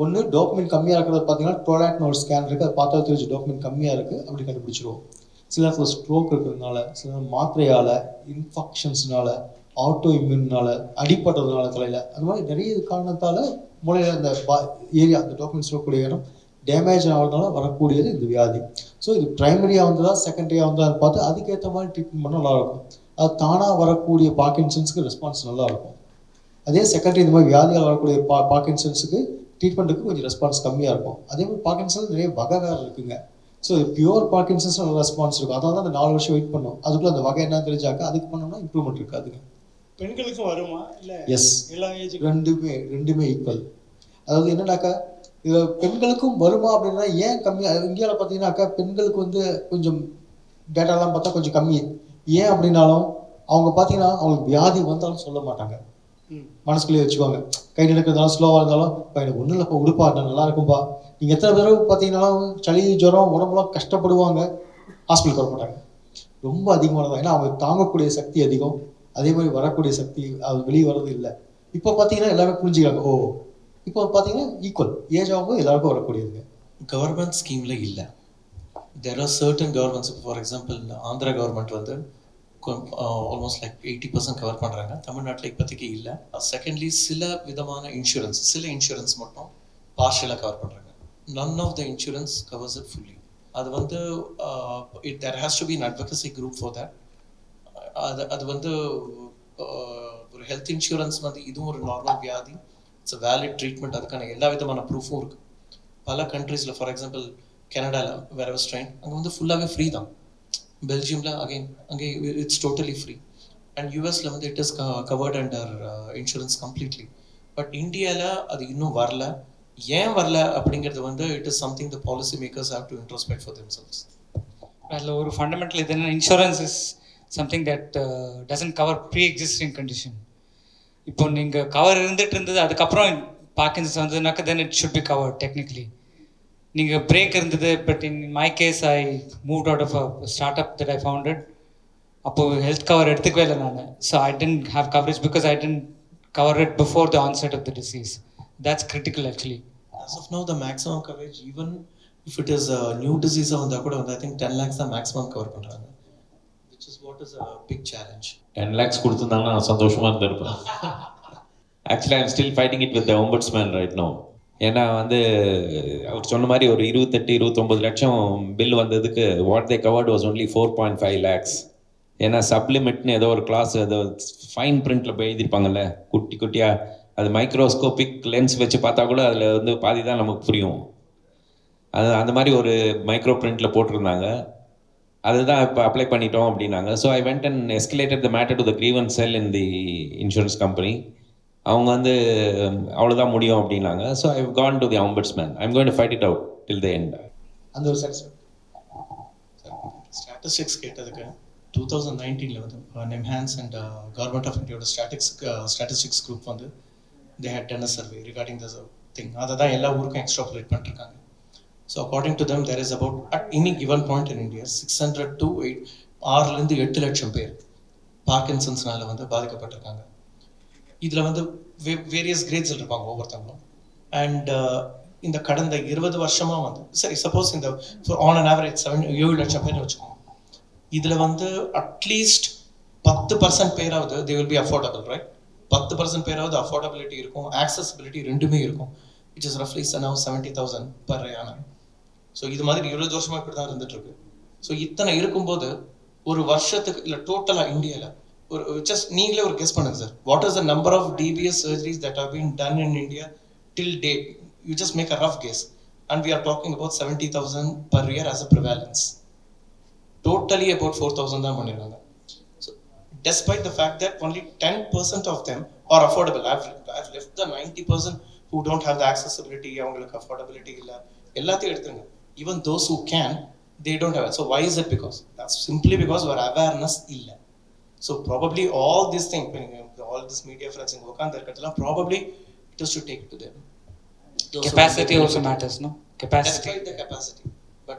[SPEAKER 1] ஒன்று டோபமின் கம்மியாக இருக்கிறத பார்த்தீங்கன்னா டோலாக்னு ஒரு ஸ்கேன் இருக்குது, அதை பார்த்தா தெரிஞ்சு டோபமின் கம்மியாக இருக்குது அப்படி கண்டுபிடிச்சிருவோம். சில நேரத்தில் ஸ்ட்ரோக் இருக்கிறதுனால, சில நேரம் மாத்திரையால், இன்ஃபெக்ஷன்ஸ்னால, ஆட்டோ இம்யூன்னால, அடிப்பட்டதுனால தலையில், அந்த மாதிரி நிறைய காரணத்தால் மூளையில் அந்த ஏரியா அந்த டோபமின் சொல்லக்கூடிய இடம் டேமேஜ் ஆகிறதுனால வரக்கூடியது இந்த வியாதி. ஸோ இது ப்ரைமரியாக வந்ததா செகண்டரியாக வந்ததான்னு பார்த்து அதுக்கேற்ற மாதிரி ட்ரீட்மெண்ட் பண்ணால் நல்லாயிருக்கும். அது தானாக வரக்கூடிய பார்க்கின்சன்ஸுக்கு ரெஸ்பான்ஸ் நல்லாயிருக்கும். அதே செகண்டரி இந்த மாதிரி வியாதிகள் வரக்கூடிய பார்க்கின்சன்ஸுக்கு ட்ரீட்மெண்ட்டுக்கு கொஞ்சம் ரெஸ்பான்ஸ் கம்மியாக இருக்கும். அதே மாதிரி பார்க்கின்சன்ஸ் நிறைய வகை வேறு இருக்குங்க. ஸோ பியூர் பார்க்கின்சன்ஸ் நல்ல ரெஸ்பான்ஸ் இருக்கும். அதாவது அந்த 4 வருஷம் வெயிட் பண்ணணும். அதுக்குள்ளே அந்த வகை என்னன்னு தெரிஞ்சாக்க அதுக்கு பண்ணோம்னா இம்ப்ரூவ்மெண்ட் இருக்காதுங்க.
[SPEAKER 7] பெண்களுக்கும் வருமா இல்லை?
[SPEAKER 1] எஸ்,
[SPEAKER 7] எல்லா ஏஜ்
[SPEAKER 1] ரெண்டுமே ஈக்குவல். அதாவது என்னன்னாக்கா இது பெண்களுக்கும் வருமா அப்படின்னா ஏன் கம்மியாக இந்தியாவில் பார்த்தீங்கன்னாக்கா பெண்களுக்கு வந்து கொஞ்சம் டேட்டாலாம் பார்த்தா கொஞ்சம் கம்மி. ஏன் அப்படின்னாலும் அவங்க பார்த்தீங்கன்னா அவங்களுக்கு வியாதி வந்தாலும் சொல்ல மாட்டாங்க, மனசுக்குள்ளேயே வச்சுக்குவாங்க. கை நடக்கிறதுனால ஸ்லோவாக இருந்தாலும் இப்போ எனக்கு ஒன்றும் இல்லைப்பா உடுப்பா நான் நல்லா இருக்கும்பா. நீங்கள் எத்தனை பேரும் பார்த்தீங்கன்னாலும் சளி ஜுரம் உடம்புலாம் கஷ்டப்படுவாங்க, ஹாஸ்பிட்டலுக்கு வர மாட்டாங்க. ரொம்ப அதிகமானதான். ஏன்னா அவங்க தாங்கக்கூடிய சக்தி அதிகம், அதே மாதிரி வரக்கூடிய சக்தி அது வெளியே வர்றது இல்லை. இப்போ பார்த்தீங்கன்னா எல்லாமே புரிஞ்சுக்கிறாங்க. ஓ இப்போ பார்த்தீங்கன்னா ஈக்குவல் ஏஜ் ஆகும்போது எல்லாருக்கும் வரக்கூடியதுங்க.
[SPEAKER 5] கவர்மெண்ட் ஸ்கீமில் இல்லை. There are certain governments. For example Andhra government வந்து ஆல்மோஸ்ட் லைக் 80% கவர் பண்ணுறாங்க. தமிழ்நாட்டில் இப்போதைக்கு இல்லை. செகண்ட்லி சில விதமான இன்சூரன்ஸ், சில இன்சூரன்ஸ் மட்டும் பார்ஷியலாக கவர் பண்ணுறாங்க. None of the insurance covers it fully. அது வந்து there has to be an advocacy group for that. அது வந்து ஒரு ஹெல்த் இன்சூரன்ஸ் வந்து இதுவும் ஒரு நார்மல் வியாதி, இட்ஸ் அ வேலிட் ட்ரீட்மெண்ட், அதுக்கான எல்லா விதமான ப்ரூஃபும் இருக்குது. பல கண்ட்ரீஸில் ஃபார் எக்ஸாம்பிள் கனடாவில் வேற ஸ்ட்ரெயின் அங்கே வந்து ஃபுல்லாகவே ஃப்ரீ தான். பெல்ஜியமில் அகைன் அங்கே இட்ஸ் டோட்டலி ஃப்ரீ. அண்ட் யூஎஸில் வந்து it is covered under insurance completely. But இந்தியாவில் அது இன்னும் வரல. ஏன் வரல அப்படிங்கிறது வந்து it is something the policy makers have to introspect for themselves.
[SPEAKER 6] அதில் ஒரு ஃபண்டமெண்டல் இது என்ன, insurance is something that doesn't cover pre existing condition. இப்போ நீங்கள் கவர் இருந்தது அதுக்கப்புறம் பார்க்கின்சன்ஸ் வந்ததுனாக்கா then it should be cover technically. நீங்கள் பிரேக் இருந்தது, but in my case I moved out of a start up that I founded. அப்போது health cover எடுத்துக்கவே இல்லை நான். So I didn't have coverage because I didn't cover it before the onset of the disease. That's critical actually.
[SPEAKER 5] As of now, the maximum coverage, even if it is a new disease, I think 10 lakhs the maximum cover பண்றாங்க, which is what is a big challenge.
[SPEAKER 2] 10 lakhs கொடுத்துருந்தாங்கன்னா நான் சந்தோஷமாக இருந்திருப்பேன். Actually I'm still fighting it with the ombudsman right now. ஏன்னா வந்து அவர் சொன்ன மாதிரி ஒரு 28-29 லட்சம் பில் வந்ததுக்கு what they covered was only 4.5 lakhs. ஏன்னா சப்ளிமெட்னு ஏதோ ஒரு கிளாஸ் ஏதோ ஃபைன் பிரிண்டில் போய் எழுதியிருப்பாங்கல்ல குட்டி குட்டியாக, அது மைக்ரோஸ்கோபிக் லென்ஸ் வச்சு பார்த்தா கூட அதில் வந்து பாதி தான் நமக்கு புரியும். அது அந்த மாதிரி ஒரு மைக்ரோ பிரிண்டில் போட்டிருந்தாங்க. அதுதான் இப்போ அப்ளை பண்ணிட்டோம் அப்படின்னாங்க. So I went and escalated the matter to the grievance cell in the insurance company. அவங்க வந்து அவ்வளோதான் முடியும் அப்படின்னாங்க. So I gone to the ombudsman. I am going to fight it out till the end.
[SPEAKER 1] அந்த ஒரு
[SPEAKER 5] statistics கேட்டதுக்கு 2019 வந்து NIMHANS and government of இந்தியாவோட ஸ்டாட்டிஸ்டிக்ஸ் குரூப் வந்து they had done a survey regarding this thing. அதை தான் எல்லா ஊருக்கும் எக்ஸ்ட்ராபுலேட் பண்ணிருக்காங்க. So according to them there is about at any given point in India 600 to 8 லட்சம் பேர் பார்க்கின்சன்ஸ்னால வந்து பாதிக்கப்பட்டிருக்காங்க. இதில் வந்து வேரியஸ் கிரேட்ஸில் இருப்பாங்க ஒவ்வொருத்தவங்களும். அண்ட் இந்த கடந்த 20 வருஷமாக வந்து சரி சப்போஸ் இந்த ஆன் அன் ஆவரேஜ் 7 லட்சம் பேர் வச்சுக்கோங்க. இதில் வந்து அட்லீஸ்ட் 10% பேராவது they will be affordable, right? 10% பேராவது அஃபோர்டபிலிட்டி இருக்கும், ஆக்சசிபிலிட்டி ரெண்டுமே இருக்கும், which is roughly now 70,000 per annum. So இது மாதிரி 20 வருஷமாக இப்படி தான் இருந்துட்டு இருக்கு. ஸோ இத்தனை இருக்கும்போது ஒரு வருஷத்துக்கு இல்லை டோட்டலாக இந்தியாவில் ஒரு ஜஸ்ட் நீங்களே ஒரு கெஸ் பண்ணுங்க sir, what is the number of DBS surgeries that have been done in India till date? You just make a rough guess, and we are talking about 70,000 per year as a prevalence. Totally about 4,000 தான் பண்ணிருக்காங்க. Despite the fact that only 10% of them are affordable. I've left the 90% who don't have the accessibility, avங்களுக்கு affordability illa, எல்லாத்தையும் எடுத்துங்க. Even those who can, they don't have it. So why is it? Because that's simply because our awareness illa. So probably all this thing, all this media friends in உட்கார்ந்து இருக்கிறதுலாம் probably just to take to them. Those who
[SPEAKER 6] Capacity
[SPEAKER 5] are
[SPEAKER 6] also
[SPEAKER 5] benefited.
[SPEAKER 6] matters, no? Capacity.
[SPEAKER 5] Despite the capacity, but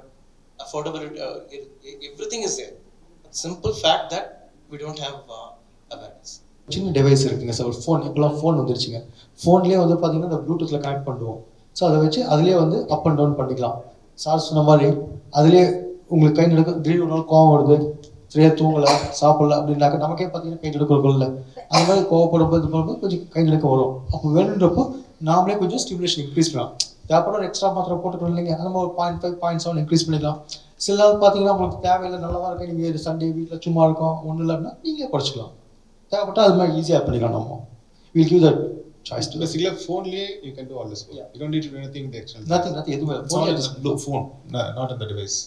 [SPEAKER 5] affordability, everything is there. Simple fact that we don't have awareness.
[SPEAKER 1] சின்ன device இருக்குங்க sir, ஒரு phone. இப்போலாம் phone வந்துருச்சுங்க. ஃபோன்லேயே வந்து பார்த்தீங்கன்னா இந்த ப்ளூடூத்தில் connect பண்ணுவோம். ஸோ அதை வச்சு அதுலேயே வந்து அப் அண்ட் டவுன் பண்ணிக்கலாம். சார் சொன்ன மாதிரி அதுலேயே உங்களுக்கு கை நடக்க திடீர்னு ஒரு நாள் கோவம் வருது, சரியாக தூங்கலை, சாப்பிடல அப்படின்னாக்க நமக்கே பார்த்தீங்கன்னா கை நடுக்கல. அந்த மாதிரி கோவப்படும்போது இது பண்ணும்போது கொஞ்சம் கை நடுக்க வரும். அப்போ வேணுன்றப்போ நாமளே கொஞ்சம் ஸ்டிமுலேஷன் இன்க்ரீஸ் பண்ணலாம். தேவைப்பட ஒரு எக்ஸ்ட்ரா மாத்திரை போட்டுக்கணும் இல்லைங்க, நம்ம ஒரு 0.5 0.7 இன்க்ரீஸ் பண்ணிக்கலாம். சில நாள் பார்த்தீங்கன்னா உங்களுக்கு தேவையில்லை, நல்லா தான் இருக்கு, நீங்கள் சண்டே வீட்டில் சும்மா இருக்கோம் ஒன்றும் இல்லை அப்படின்னா நீங்களே குறைச்சிக்கலாம். தேவைப்பட்டால் அது மாதிரி ஈஸியாக பண்ணிக்கலாம். நம்ம will give that choice to
[SPEAKER 3] Basically, phone you can do all this work. You don't need to do anything in the external.
[SPEAKER 1] nothing எதுவுமே
[SPEAKER 3] It's all in the phone, not in the device.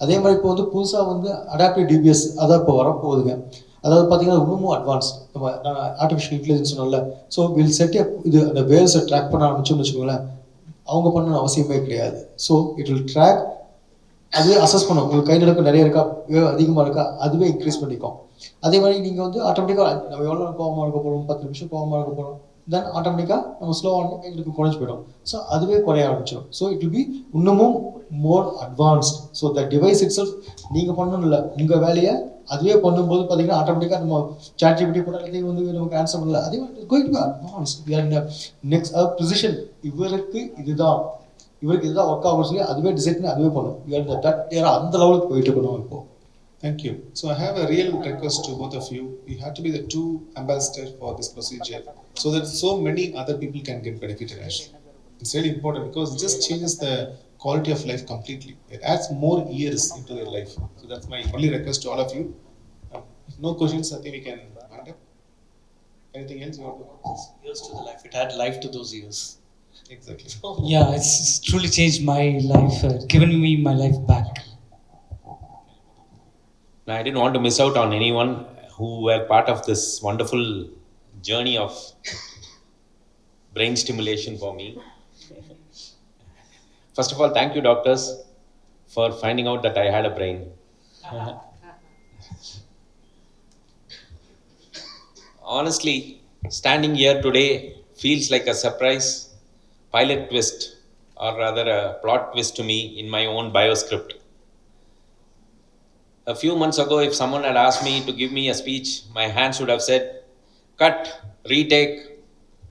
[SPEAKER 1] அதே மாதிரி இப்போ வந்து புதுசாக வந்து adaptive DPS அதான் இப்போ வரப்போகுதுங்க. அதாவது பார்த்தீங்கன்னா இன்னமும் அட்வான்ஸ். நம்ம ஆர்டிஃபிஷியல் இன்டெலிஜென்ஸ் சொன்னோம்ல, ஸோ வில் செட் இது அந்த வேவ்ஸை ட்ராக் பண்ண ஆரம்பிச்சோம்னு வச்சுக்கோங்களேன், அவங்க பண்ணணும் அவசியமே கிடையாது. ஸோ இட் வில் ட்ராக், அதுவே அசஸ் பண்ணும். உங்களுக்கு கை நடக்க நிறைய இருக்கா, வேவ் அதிகமாக இருக்கா, அதுவே இன்க்ரீஸ் பண்ணிக்கும். அதே மாதிரி நீங்கள் வந்து ஆட்டோமேட்டிக்காக நம்ம எவ்வளோ கோவமாக இருக்க போகிறோம், 10 நிமிஷம் கோவமாக இருக்க போகிறோம், தென் ஆட்டோமேட்டிக்காக நம்ம ஸ்லோவாக எங்களுக்கு குறைஞ்சி போயிடும். ஸோ அதுவே குறைய ஆரம்பிச்சிடும். ஸோ இட் வில் பி இன்னமும் more advanced. So the device itself நீங்கள் பண்ணணும் இல்லை, உங்கள் வேலையை அதுவே பண்ணும்போது பார்த்தீங்கன்னா ஆட்டோமேட்டிக்காக நம்ம சாட் ஜிபிடி போட எல்லாத்தையும் வந்து நமக்கு ஆன்சர் பண்ணல. அதே மாதிரி going to advance. Next precision, இவருக்கு இதுதான் ஒர்க் ஆகும் சொல்லி அதுவே டிசைட் பண்ணி அதுவே பண்ணும். அந்த லெவலுக்கு போயிட்டு இருக்கணும் இப்போ.
[SPEAKER 3] Thank you. So I have a real request to both of you. You have to be the two ambassadors for this procedure so that so many other people can get benefited actually. It's really important because it just changes the quality of life completely. It adds more years into their life. So that's my only request to all of you. No questions, I think we can wind up. Anything else you want to ask?
[SPEAKER 5] Years to the life. It had life to those years.
[SPEAKER 3] Exactly.
[SPEAKER 6] Yeah, it's truly changed my life, given me my life back.
[SPEAKER 2] Now, I didn't want to miss out on anyone who were part of this wonderful journey of brain stimulation for me. First of all, thank you, doctors, for finding out that I had a brain. Honestly, standing here today feels like a surprise pilot twist, or rather a plot twist to me in my own bioscript. A few months ago, if someone had asked me to give me a speech, my hands would have said, "Cut, retake,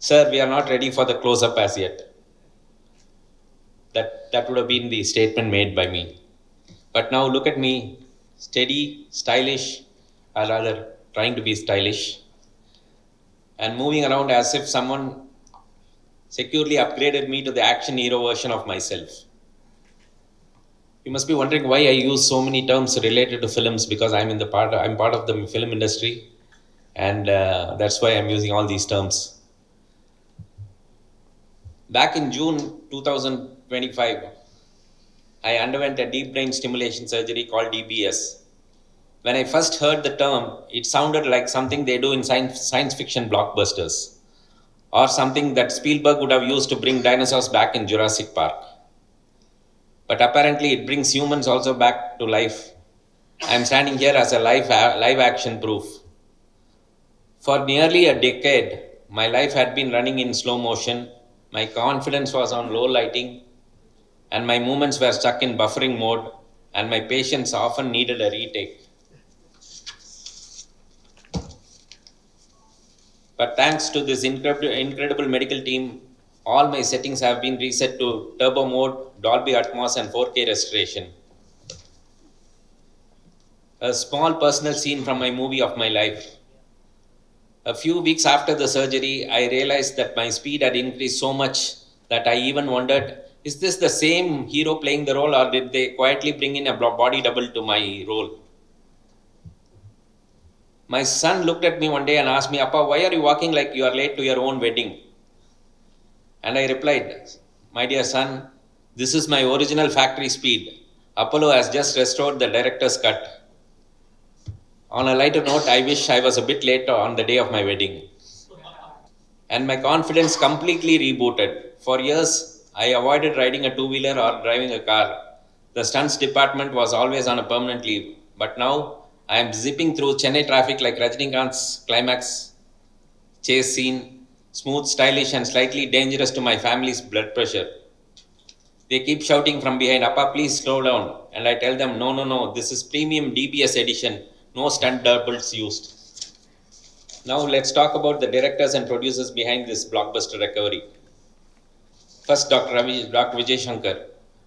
[SPEAKER 2] sir, we are not ready for the close-up as yet." That would have been the statement made by me. But now look at me, steady, stylish, or rather trying to be stylish, and moving around as if someone securely upgraded me to the action hero version of myself. You must be wondering why I use so many terms related to films, because I'm part of the film industry, and that's why I'm using all these terms. Back in June 2025, I underwent a deep brain stimulation surgery called DBS. When I first heard the term, it sounded like something they do in science fiction blockbusters, or something that Spielberg would have used to bring dinosaurs back in Jurassic Park. But apparently it brings humans also back to life. I am standing here as a live action proof. For nearly a decade, my life had been running in slow motion, my confidence was on low lighting, and my movements were stuck in buffering mode, and my patients often needed a retake. But thanks to this incredible medical team, all my settings have been reset to turbo mode, Dolby Atmos, and 4K restoration. A small personal scene from my movie of my life. A few weeks after the surgery, I realized that my speed had increased so much that I even wondered, is this the same hero playing the role, or did they quietly bring in a body double to my role? My son looked at me one day and asked me, "Appa, why are you walking like you are late to your own wedding?" And I replied, "My dear son, this is my original factory speed. Apollo has just restored the director's cut." On a lighter note, I wish I was a bit late on the day of my wedding. And my confidence completely rebooted. For years, I avoided riding a two-wheeler or driving a car. The stunts department was always on a permanent leave. But now, I am zipping through Chennai traffic like Rajinikanth's climax chase scene smooth, stylish, and slightly dangerous to my family's blood pressure. They keep shouting from behind, Appa, please slow down. And I tell them, no, no, no, this is premium DBS edition, no stunt doubles used. Now let's talk about the directors and producers behind this blockbuster recovery. First, Dr. Vijay Shankar.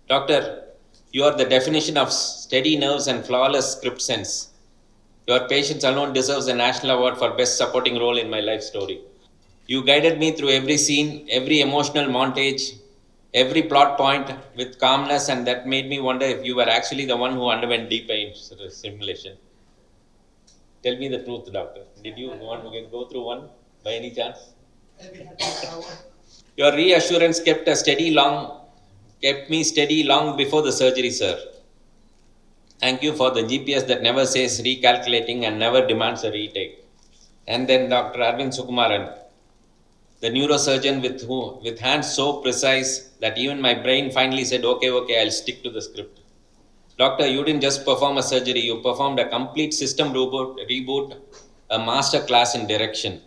[SPEAKER 2] Doctor, you are the definition of steady nerves and flawless script sense. Your patience alone deserves a national award for best supporting role in my life story. You guided me through every scene, every emotional montage, every plot point with calmness, and that made me wonder if you were actually the one who underwent deep pain simulation. Tell me the truth, doctor. Did you want to go through one by any chance? Your reassurance kept me steady long before the surgery, sir. Thank you for the GPS that never says recalculating and never demands a retake. And then Dr. Arvind Sukumaran, the neurosurgeon with hands so precise that even my brain finally said, okay, I'll stick to the script. Doctor, you didn't just perform a surgery, you performed a complete system reboot, a master class in direction.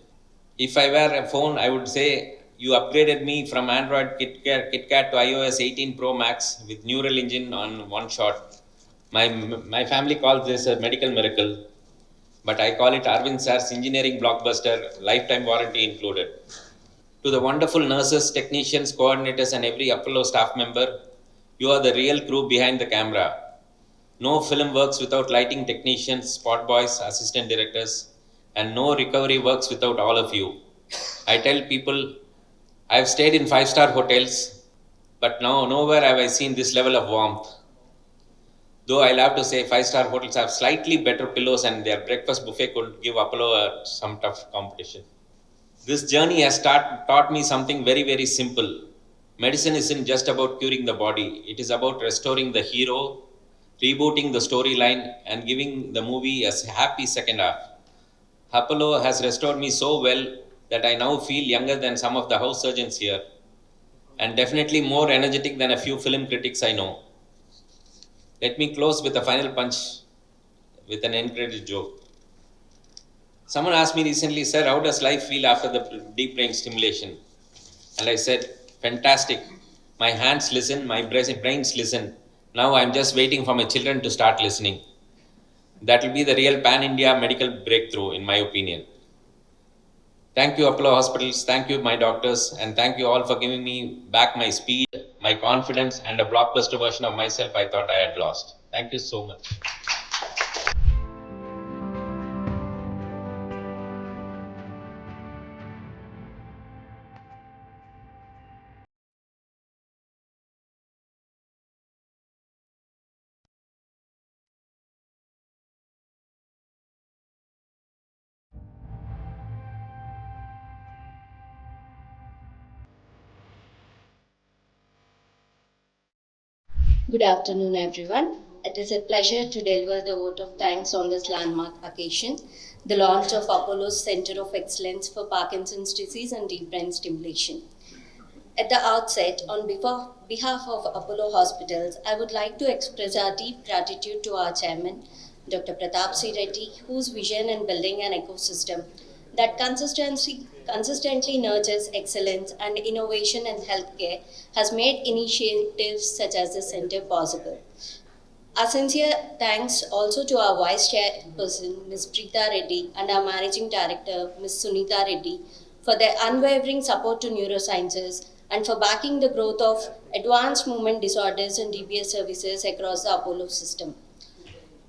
[SPEAKER 2] If I were a phone, I would say you upgraded me from Android KitKat to iOS 18 Pro Max with Neural Engine on one shot. My family calls this a medical miracle, but I call it Arvind Sir's engineering blockbuster, lifetime warranty included. To the wonderful nurses, technicians, coordinators, and every Apollo staff member, you are the real crew behind the camera. No film works without lighting technicians, spot boys, assistant directors, and no recovery works without all of you. I tell people, I've stayed in 5-star hotels, but nowhere have I seen this level of warmth. Though I'll have to say 5-star hotels have slightly better pillows and their breakfast buffet could give Apollo some tough competition. This journey has taught me something very, very simple. Medicine isn't just about curing the body. It is about restoring the hero, rebooting the storyline, and giving the movie a happy second half. Apollo has restored me so well that I now feel younger than some of the house surgeons here, and definitely more energetic than a few film critics I know. Let me close with a final punch with an end-credit joke. Someone asked me recently, sir, how does life feel after the deep brain stimulation? And I said, fantastic. My hands listen, my brains listen. Now I'm just waiting for my children to start listening. That will be the real pan-India medical breakthrough, in my opinion. Thank you, Apollo Hospitals. Thank you, my doctors. And thank you all for giving me back my speed, my confidence, and a blockbuster version of myself I thought I had lost. Thank you so much.
[SPEAKER 8] Good afternoon, everyone. It is a pleasure to deliver the vote of thanks on this landmark occasion, the launch of Apollo's Center of Excellence for Parkinson's Disease and Deep Brain Stimulation. At the outset, on behalf of Apollo Hospitals, I would like to express our deep gratitude to our chairman, Dr. Pratap C. Reddy, whose vision in building an ecosystem that consistently nurtures excellence and innovation in healthcare has made initiatives such as the center possible. Our sincere thanks also to our Vice Chairperson, Ms. Preeta Reddy, and our Managing Director, Ms. Sunita Reddy, for their unwavering support to neurosciences and for backing the growth of advanced movement disorders and DBS services across the Apollo system.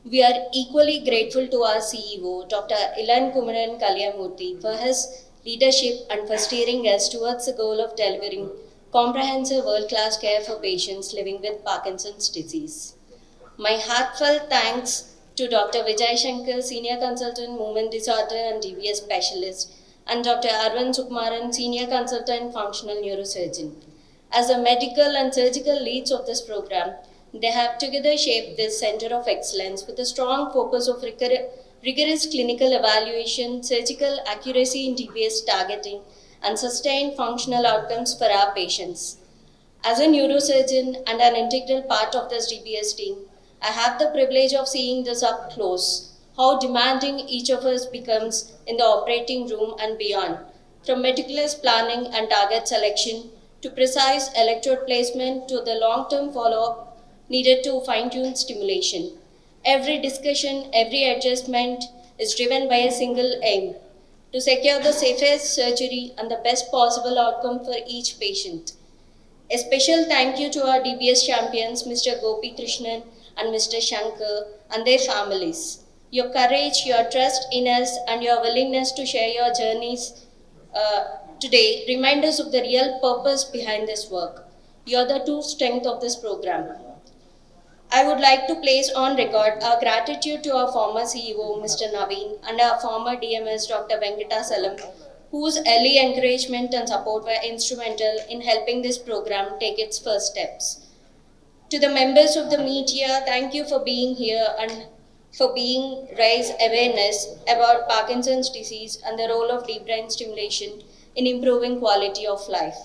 [SPEAKER 8] We are equally grateful to our CEO, Dr. Ilan Kumaran Kalyamurthy, for his leadership and for steering us towards the goal of delivering comprehensive world-class care for patients living with Parkinson's disease. My heartfelt thanks to Dr. Vijay Shankar, Senior Consultant, Movement Disorder and DBS Specialist, and Dr. Arvind Sukumaran, Senior Consultant, Functional Neurosurgeon. As the medical and surgical leads of this program, they have together shaped this Center of Excellence with a strong focus of rigorous clinical evaluation, surgical accuracy in DBS targeting, and sustained functional outcomes for our patients. As a neurosurgeon and an integral part of this DBS team, I have the privilege of seeing this up close, how demanding each of us becomes in the operating room and beyond, from meticulous planning and target selection to precise electrode placement to the long-term follow-up needed to fine-tune stimulation. Every discussion, every adjustment is driven by a single aim: to secure the safest surgery and the best possible outcome for each patient. A special thank you to our DBS champions, Mr. Gopi Krishnan and Mr. Shankar, and their families. Your courage, your trust in us, and your willingness to share your journeys today remind us of the real purpose behind this work. You are the true strength of this program. I would like to place on record our gratitude to our former CEO, Mr. Naveen, and our former DMS, Dr. Venkata Salam, whose early encouragement and support were instrumental in helping this program take its first steps. To the members of the media, thank you for being here and for raise awareness about Parkinson's disease and the role of deep brain stimulation in improving quality of life.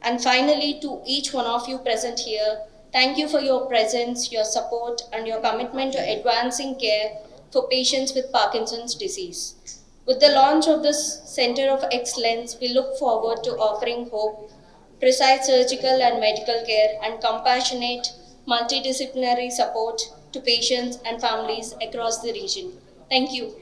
[SPEAKER 8] And finally, to each one of you present here, thank you for your presence, your support, and your commitment to advancing care for patients with Parkinson's disease. With the launch of this Center of Excellence, we look forward to offering hope, precise surgical and medical care, and compassionate, multidisciplinary support to patients and families across the region. Thank you.